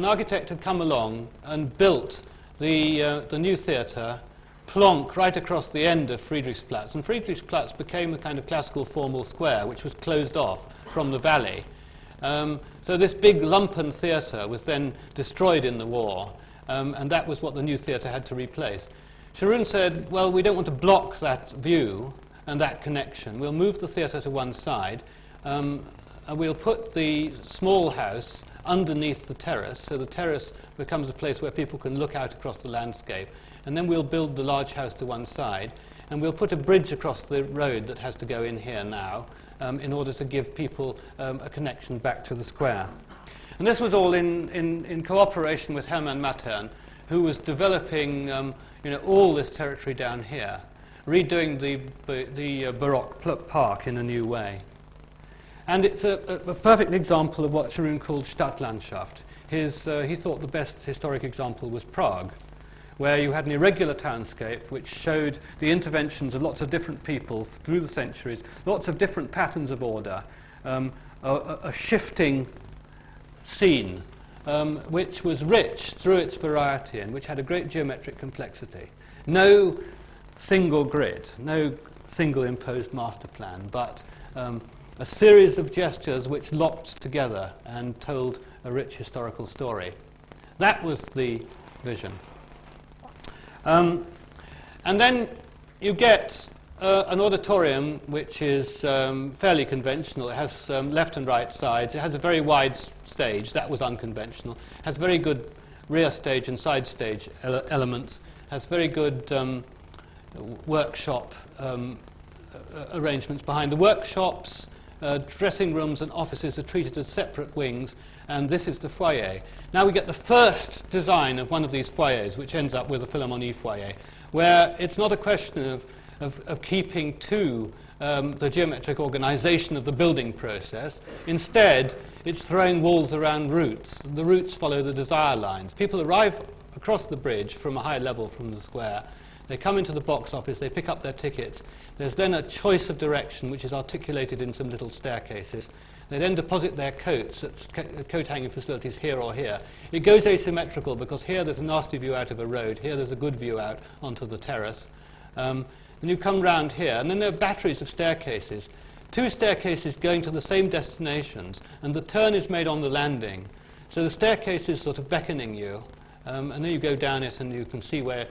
architect had come along and built the new theatre plonk right across the end of Friedrichsplatz. And Friedrichsplatz became a kind of classical formal square which was closed off from the valley. So this big lumpen theatre was then destroyed in the war, and that was what the new theatre had to replace. Scharoun said, well, we don't want to block that view and that connection. We'll move the theatre to one side, and we'll put the small house underneath the terrace, so the terrace becomes a place where people can look out across the landscape. And then we'll build the large house to one side, and we'll put a bridge across the road that has to go in here now, in order to give people a connection back to the square. And this was all in cooperation with Hermann Mattern, who was developing all this territory down here, redoing the Baroque park in a new way. And it's a perfect example of what Scharoun called Stadtlandschaft. He thought the best historic example was Prague, where you had an irregular townscape which showed the interventions of lots of different peoples through the centuries, lots of different patterns of order, a shifting scene which was rich through its variety and which had a great geometric complexity. No single grid, no single imposed master plan, but a series of gestures which locked together and told a rich historical story. That was the vision. And then you get an auditorium which is fairly conventional. It has left and right sides. It has a very wide stage. That was unconventional. It has very good rear stage and side stage elements. It has very good workshop arrangements behind. The workshops, dressing rooms and offices are treated as separate wings, and this is the foyer. Now we get the first design of one of these foyers, which ends up with a Philharmonie foyer, where it's not a question of keeping to the geometric organization of the building process. Instead, it's throwing walls around routes. The routes follow the desire lines. People arrive across the bridge from a high level from the square. They come into the box office, they pick up their tickets. There's then a choice of direction, which is articulated in some little staircases. They then deposit their coats at coat hanging facilities here or here. It goes asymmetrical because here there's a nasty view out of a road, here there's a good view out onto the terrace. And you come round here, and then there are batteries of staircases. Two staircases going to the same destinations, and the turn is made on the landing. So the staircase is sort of beckoning you, and then you go down it, and you can see where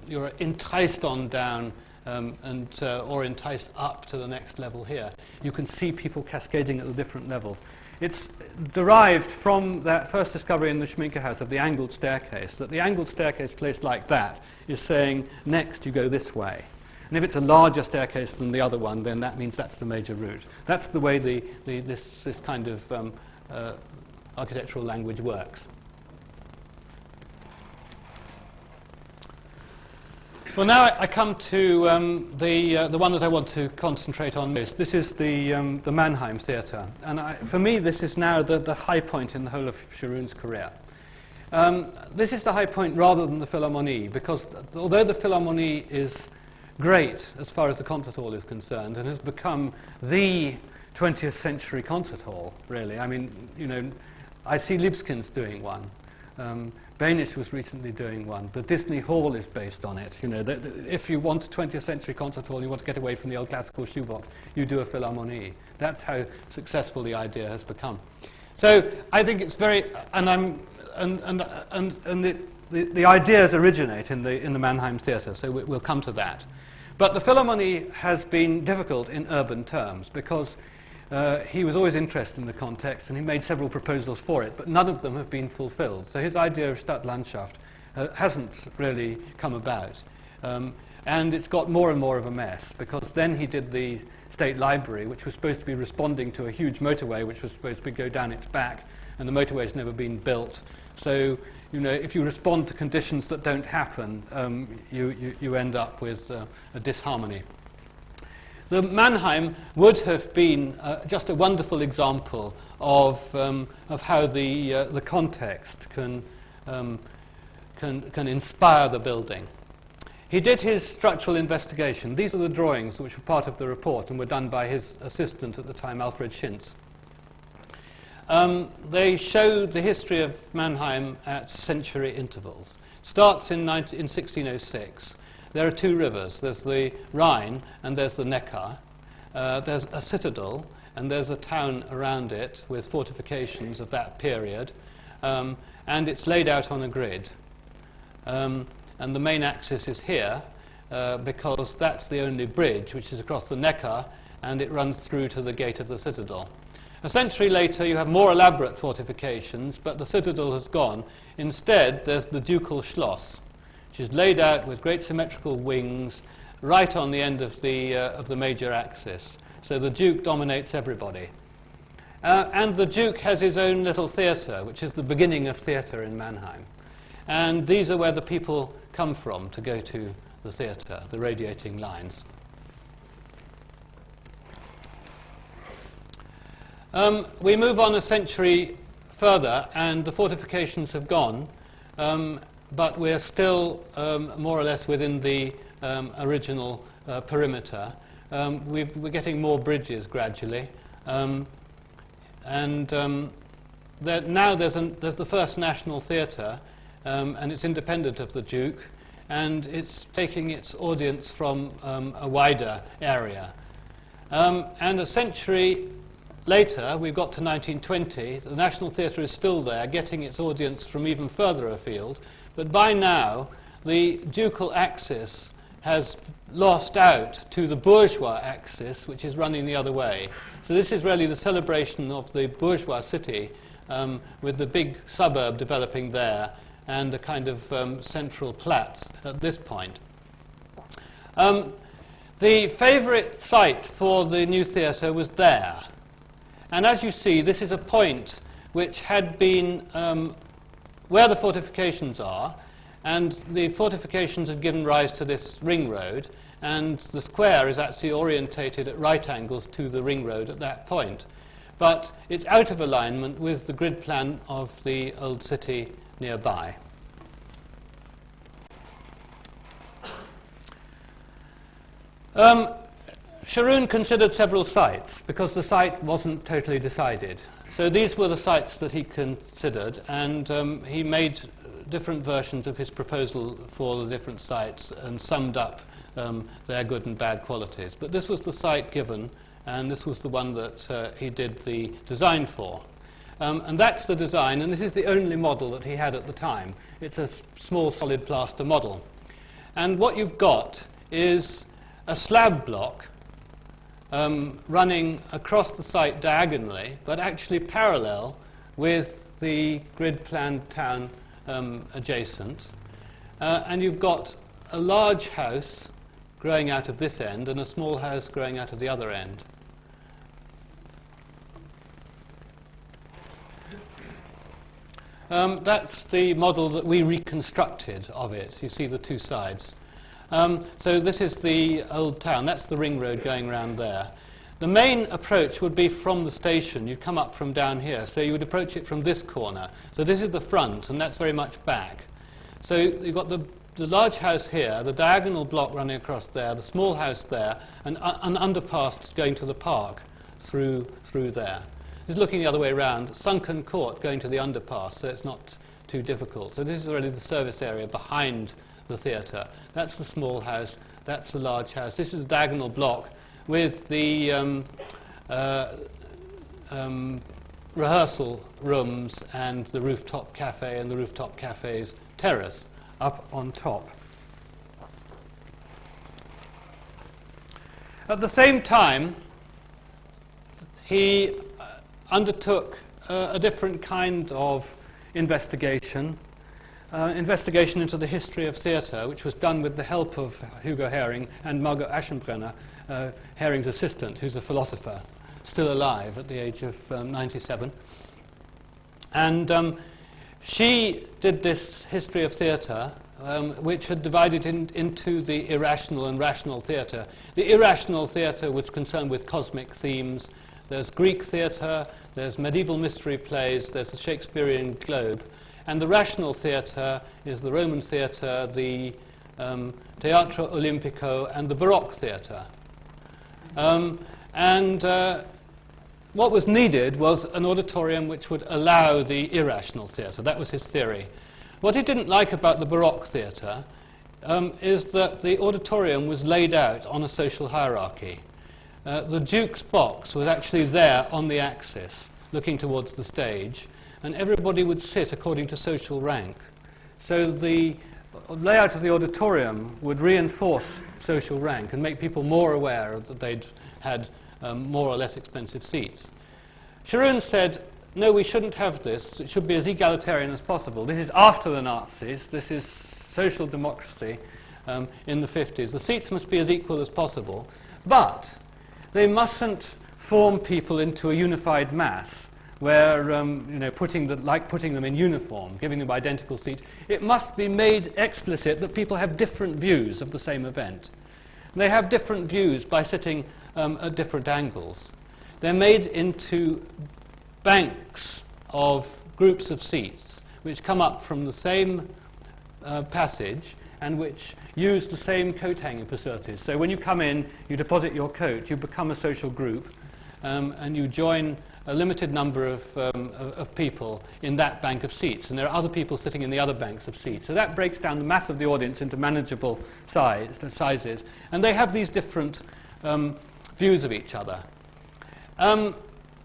you're enticed on down or enticed up to the next level here. You can see people cascading at the different levels. It's derived from that first discovery in the Shamika House of the angled staircase, that the angled staircase placed like that is saying, next you go this way. And if it's a larger staircase than the other one, then that means that's the major route. That's the way this kind of architectural language works. Well, now I come to the one that I want to concentrate on most. This is the Mannheim Theater. And for me, this is now the high point in the whole of Scharoun's career. This is the high point rather than the Philharmonie, because although the Philharmonie is great as far as the concert hall is concerned and has become the 20th century concert hall, really. I mean, you know, I see Lipskind's doing one. Behnisch was recently doing one. The Disney Hall is based on it. You know, if you want a 20th century concert hall and you want to get away from the old classical shoebox, you do a Philharmonie. That's how successful the idea has become. So I think it's very, the ideas originate in the Mannheim Theater. So we'll come to that. But the Philharmonie has been difficult in urban terms because he was always interested in the context and he made several proposals for it, but none of them have been fulfilled. So his idea of Stadtlandschaft hasn't really come about. And it's got more and more of a mess because then he did the State Library, which was supposed to be responding to a huge motorway which was supposed to go down its back, and the motorway's never been built. So, you know, if you respond to conditions that don't happen, you end up with a disharmony. The Mannheim would have been just a wonderful example of how the context can inspire the building. He did his structural investigation. These are the drawings which were part of the report and were done by his assistant at the time, Alfred Schintz. They show the history of Mannheim at century intervals. Starts in 1606. There are two rivers. There's the Rhine and there's the Neckar. There's a citadel and there's a town around it with fortifications of that period. And it's laid out on a grid. And the main axis is here because that's the only bridge which is across the Neckar and it runs through to the gate of the citadel. A century later, you have more elaborate fortifications, but the citadel has gone. Instead, there's the ducal Schloss, which is laid out with great symmetrical wings right on the end of the major axis. So the Duke dominates everybody. And the Duke has his own little theatre, which is the beginning of theatre in Mannheim. And these are where the people come from to go to the theatre, the radiating lines. We move on a century further, and the fortifications have gone, but we're still more or less within the original perimeter. We're getting more bridges gradually, now there's the first national theatre, and it's independent of the Duke, and it's taking its audience from a wider area. And a century later, we've got to 1920. The National Theatre is still there, getting its audience from even further afield. But by now, the ducal axis has lost out to the bourgeois axis, which is running the other way. So this is really the celebration of the bourgeois city, with the big suburb developing there and the kind of central Platz at this point. The favourite site for the new theatre was there. And as you see, this is a point which had been where the fortifications are, and the fortifications had given rise to this ring road, and the square is actually orientated at right angles to the ring road at that point. But it's out of alignment with the grid plan of the old city nearby. Scharoun considered several sites because the site wasn't totally decided. So these were the sites that he considered, and he made different versions of his proposal for the different sites and summed up their good and bad qualities. But this was the site given, and this was the one that he did the design for. And that's the design, and this is the only model that he had at the time. It's a small solid plaster model. And what you've got is a slab block running across the site diagonally, but actually parallel with the grid-planned town adjacent. And you've got a large house growing out of this end and a small house growing out of the other end. That's the model that we reconstructed of it. You see the two sides. So this is the old town. That's the ring road going around there. The main approach would be from the station. You'd come up from down here. So you would approach it from this corner. So this is the front, and that's very much back. So you've got the large house here, the diagonal block running across there, the small house there, and an underpass going to the park through there. Just looking the other way around, sunken court going to the underpass, so it's not too difficult. So this is really the service area behind the theatre. That's the small house, that's the large house. This is a diagonal block with the rehearsal rooms and the Rooftop Cafe and the Rooftop Cafe's terrace up on top. At the same time, he undertook a different kind of investigation into the history of theatre, which was done with the help of Hugo Haring and Margot Aschenbrenner, Haring's assistant, who's a philosopher, still alive at the age of 97. And she did this history of theatre, which had divided into the irrational and rational theatre. The irrational theatre was concerned with cosmic themes. There's Greek theatre, there's medieval mystery plays, there's the Shakespearean Globe. And the rational theatre is the Roman theatre, the Teatro Olimpico, and the Baroque theatre. What was needed was an auditorium which would allow the irrational theatre. That was his theory. What he didn't like about the Baroque theatre is that the auditorium was laid out on a social hierarchy. The Duke's box was actually there on the axis, looking towards the stage, and everybody would sit according to social rank. So the layout of the auditorium would reinforce social rank and make people more aware that they'd had more or less expensive seats. Scharoun said, no, we shouldn't have this. It should be as egalitarian as possible. This is after the Nazis. This is social democracy in the 50s. The seats must be as equal as possible, but they mustn't form people into a unified mass where, putting them in uniform, giving them identical seats. It must be made explicit that people have different views of the same event. They have different views by sitting at different angles. They're made into banks of groups of seats which come up from the same passage and which use the same coat-hanging facilities. So when you come in, you deposit your coat, you become a social group, and you join a limited number of people in that bank of seats, and there are other people sitting in the other banks of seats. So that breaks down the mass of the audience into manageable sizes, and they have these different views of each other.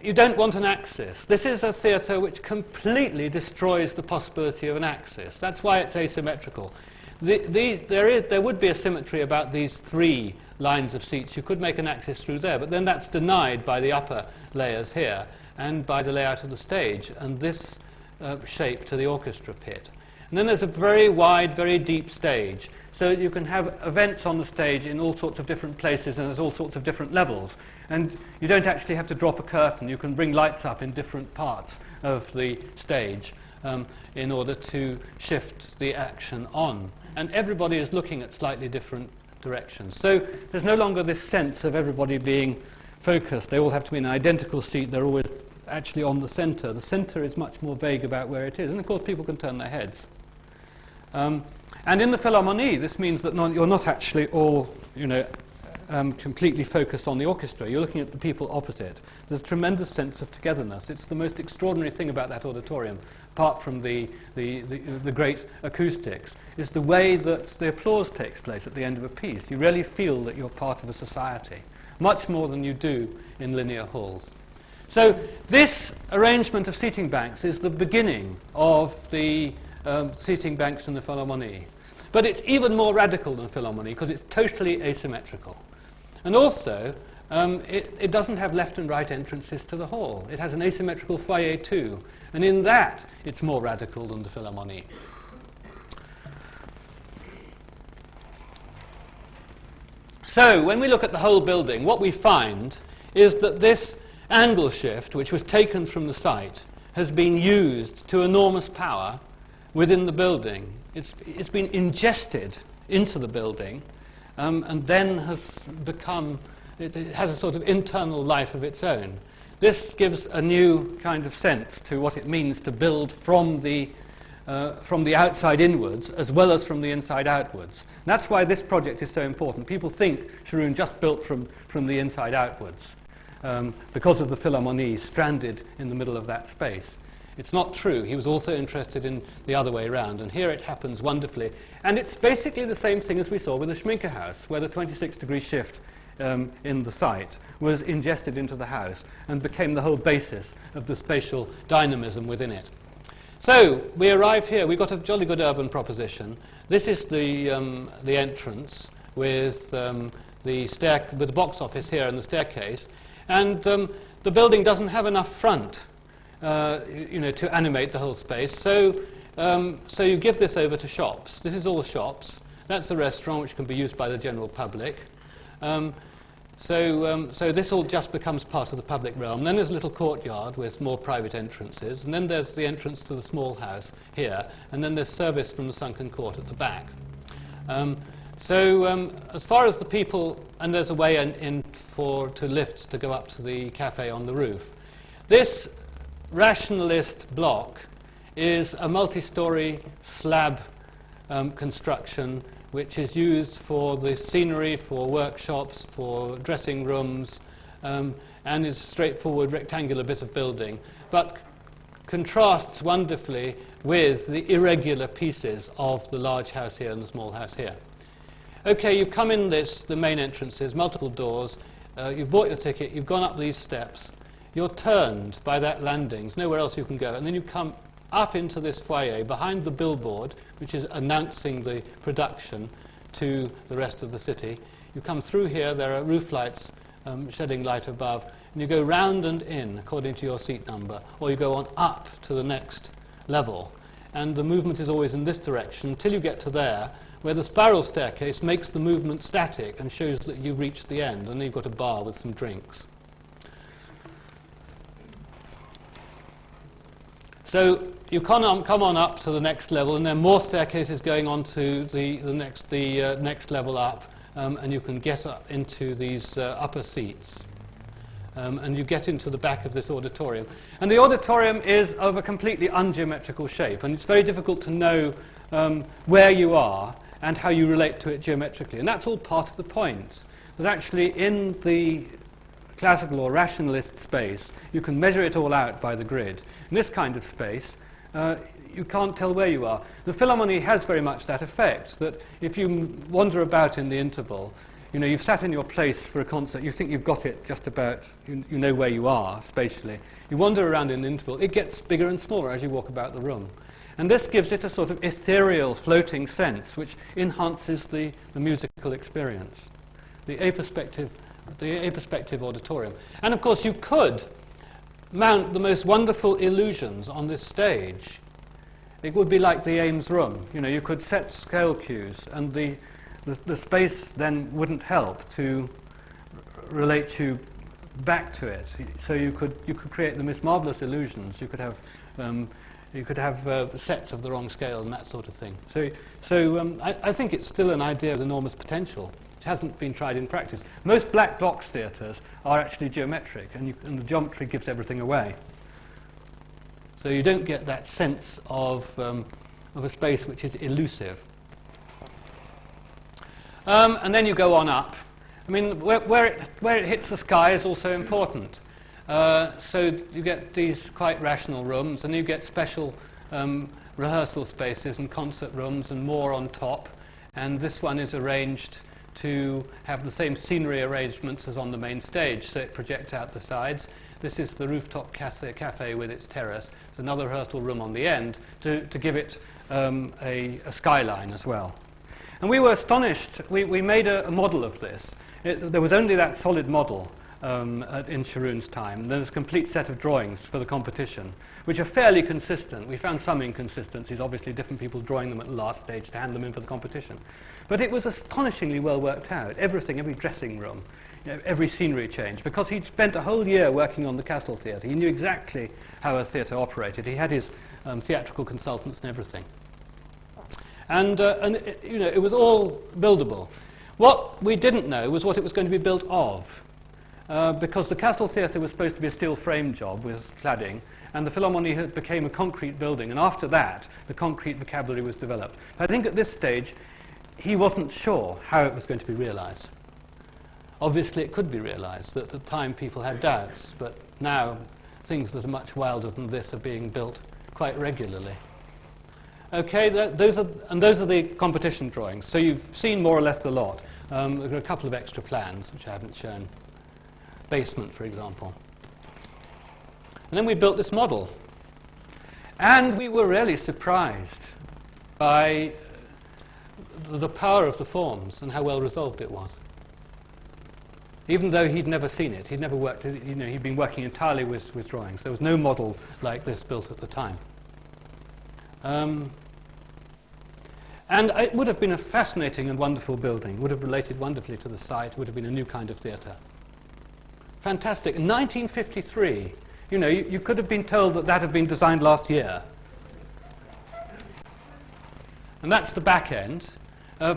You don't want an axis. This is a theatre which completely destroys the possibility of an axis. That's why it's asymmetrical. There would be a symmetry about these three lines of seats. You could make an axis through there, but then that's denied by the upper layers here and by the layout of the stage and this shape to the orchestra pit. And then there's a very wide, very deep stage, so you can have events on the stage in all sorts of different places and there's all sorts of different levels. And you don't actually have to drop a curtain. You can bring lights up in different parts of the stage in order to shift the action on. And everybody is looking at slightly different directions. So there's no longer this sense of everybody being focused. They all have to be in an identical seat. They're always actually on the center. The center is much more vague about where it is. And of course, people can turn their heads. And in the Philharmonie, this means that you're not actually all, completely focused on the orchestra. You're looking at the people opposite. There's a tremendous sense of togetherness. It's the most extraordinary thing about that auditorium, apart from the great acoustics, is the way that the applause takes place at the end of a piece. You really feel that you're part of a society, much more than you do in linear halls. So this arrangement of seating banks is the beginning of the seating banks in the Philharmonie. But it's even more radical than Philharmonie because it's totally asymmetrical. And also, it doesn't have left and right entrances to the hall. It has an asymmetrical foyer too. And in that, it's more radical than the Philharmonie. So, when we look at the whole building, what we find is that this angle shift, which was taken from the site, has been used to enormous power within the building. It's been ingested into the building and then has become, it has a sort of internal life of its own. This gives a new kind of sense to what it means to build from the outside inwards as well as from the inside outwards. And that's why this project is so important. People think Scharoun just built from the inside outwards because of the Philharmonie stranded in the middle of that space. It's not true. He was also interested in the other way around, and here it happens wonderfully. And it's basically the same thing as we saw with the Shamika House, where the 26-degree shift in the site was ingested into the house and became the whole basis of the spatial dynamism within it. So we arrive here. We've got a jolly good urban proposition. This is the entrance with with the box office here and the staircase, and the building doesn't have enough front, to animate the whole space. So you give this over to shops. This is all shops. That's the restaurant, which can be used by the general public. So this all just becomes part of the public realm. Then there's a little courtyard with more private entrances, and then there's the entrance to the small house here, and then there's service from the sunken court at the back. As far as the people, and there's a way to lifts to go up to the cafe on the roof. This rationalist block is a multi-story slab construction which is used for the scenery, for workshops, for dressing rooms, and is a straightforward rectangular bit of building, but contrasts wonderfully with the irregular pieces of the large house here and the small house here. Okay, you've come in the main entrances, multiple doors, you've bought your ticket, you've gone up these steps, you're turned by that landing, there's nowhere else you can go, and then you come up into this foyer behind the billboard, which is announcing the production to the rest of the city. You come through here, there are roof lights shedding light above, and you go round and in according to your seat number, or you go on up to the next level. And the movement is always in this direction until you get to there, where the spiral staircase makes the movement static and shows that you've reached the end, and then you've got a bar with some drinks. So you come on up to the next level, and there are more staircases going on to the next level up, and you can get up into these upper seats. And you get into the back of this auditorium. And the auditorium is of a completely ungeometrical shape, and it's very difficult to know where you are and how you relate to it geometrically. And that's all part of the point, that actually in the classical or rationalist space, you can measure it all out by the grid. In this kind of space, you can't tell where you are. The Philharmonie has very much that effect, that if you wander about in the interval, you've sat in your place for a concert, you think you've got it just about, you know where you are spatially. You wander around in the interval, it gets bigger and smaller as you walk about the room. And this gives it a sort of ethereal, floating sense, which enhances the musical experience, the aperspective auditorium. And of course, you could mount the most wonderful illusions on this stage. It would be like the Ames room. You could set scale cues, and the space then wouldn't help to relate you back to it. So you could create the most marvelous illusions. You could have sets of the wrong scale and that sort of thing. So I think it's still an idea of enormous potential. It hasn't been tried in practice. Most black box theatres are actually geometric, and the geometry gives everything away. So you don't get that sense of a space which is elusive. And then you go on up. I mean, where it hits the sky is also important. So you get these quite rational rooms, and you get special rehearsal spaces and concert rooms and more on top. And this one is arranged to have the same scenery arrangements as on the main stage, so it projects out the sides. This is the Rooftop cafe with its terrace. It's another rehearsal room on the end to give it a skyline as well. And we were astonished. We made a model of this. There was only that solid model in Scharoun's time, and then there's a complete set of drawings for the competition, which are fairly consistent. We found some inconsistencies, obviously different people drawing them at the last stage to hand them in for the competition. But it was astonishingly well worked out. Everything, every dressing room, every scenery change, because he'd spent a whole year working on the Castle Theatre. He knew exactly how a theatre operated. He had his theatrical consultants and everything. And it was all buildable. What we didn't know was what it was going to be built of, because the Castle Theatre was supposed to be a steel frame job with cladding, and the Philharmonie became a concrete building, and after that, the concrete vocabulary was developed. I think at this stage, he wasn't sure how it was going to be realized. Obviously, it could be realized. At the time, people had doubts, but now things that are much wilder than this are being built quite regularly. Okay, those are the competition drawings. So you've seen more or less the lot. There are a couple of extra plans, which I haven't shown. Basement, for example. And then we built this model. And we were really surprised by the power of the forms and how well resolved it was. Even though he'd never seen it, he'd never worked, he'd been working entirely with drawings. There was no model like this built at the time. And it would have been a fascinating and wonderful building, would have related wonderfully to the site, would have been a new kind of theatre. Fantastic. In 1953, you could have been told that had been designed last year. And that's the back end,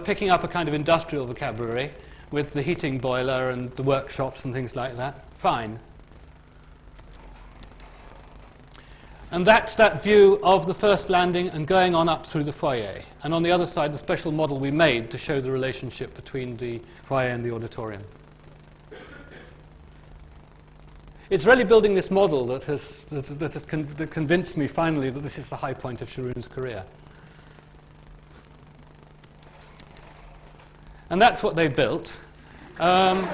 picking up a kind of industrial vocabulary with the heating boiler and the workshops and things like that. Fine. And that's that view of the first landing and going on up through the foyer. And on the other side, the special model we made to show the relationship between the foyer and the auditorium. It's really building this model that has convinced me finally that this is the high point of Scharoun's career. And that's what they built. And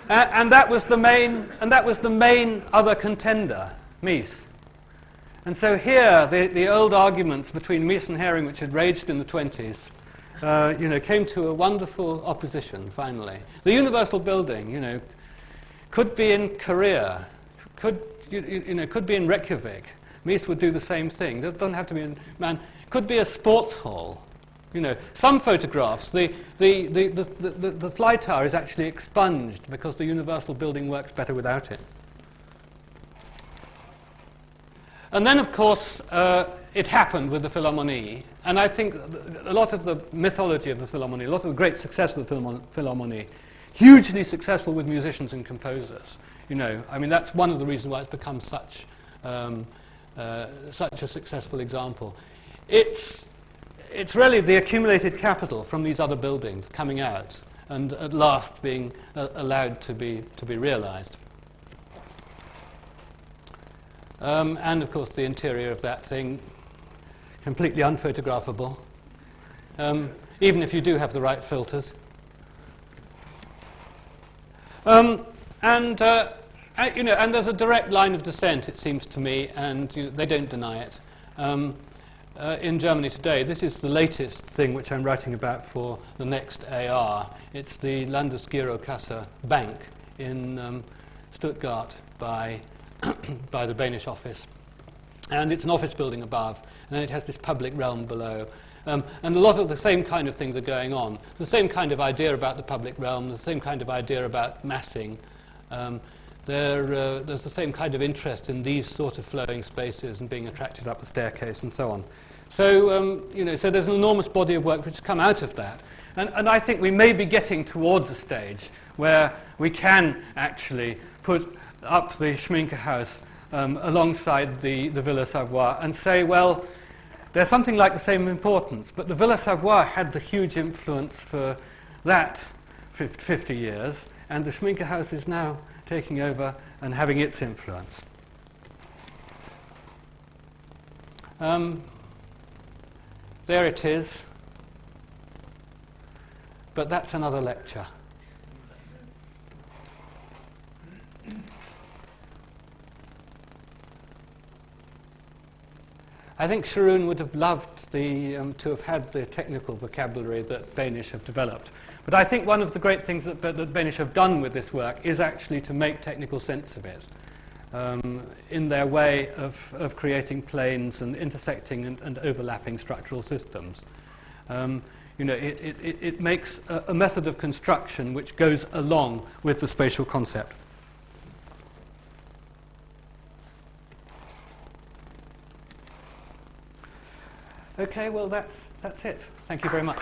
that was the main other contender, Mies. And so here, the old arguments between Mies and Haring, which had raged in the 20s, came to a wonderful opposition, finally. The Universal Building, could be in Korea, could be in Reykjavik. Mies would do the same thing. It doesn't have to be in Man. Could be a sports hall. Some photographs, the fly tower is actually expunged because the Universal Building works better without it. And then, of course, it happened with the Philharmonie. And I think a lot of the mythology of the Philharmonie, a lot of the great success of the Philharmonie, hugely successful with musicians and composers. That's one of the reasons why it's become such a successful example. It's really the accumulated capital from these other buildings coming out and at last being allowed to be realized. And of course the interior of that thing, completely unphotographable, even if you do have the right filters. And there's a direct line of descent, it seems to me, and they don't deny it. In Germany today, this is the latest thing which I'm writing about for the next AR. It's the Landesgirokasse Bank in Stuttgart by the Behnisch office. And it's an office building above, and then it has this public realm below. And a lot of the same kind of things are going on. The same kind of idea about the public realm, the same kind of idea about massing. There's the same kind of interest in these sort of flowing spaces and being attracted up the staircase and so on. So, so there's an enormous body of work which has come out of that. And I think we may be getting towards a stage where we can actually put up the Shamika House alongside the Villa Savoye and say, well, they're something like the same importance, but the Villa Savoye had the huge influence for that 50 years, and the Shamika House is now taking over and having its influence. There it is, but that's another lecture. I think Scharoun would have loved to have had the technical vocabulary that Behnisch have developed, But I think one of the great things that Behnisch have done with this work is actually to make technical sense of it in their way of creating planes and intersecting and overlapping structural systems. It makes a method of construction which goes along with the spatial concept. Okay, well that's it. Thank you very much.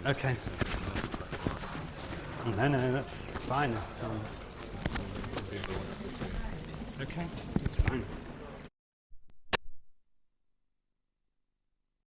Okay. No, that's fine. Okay, that's fine.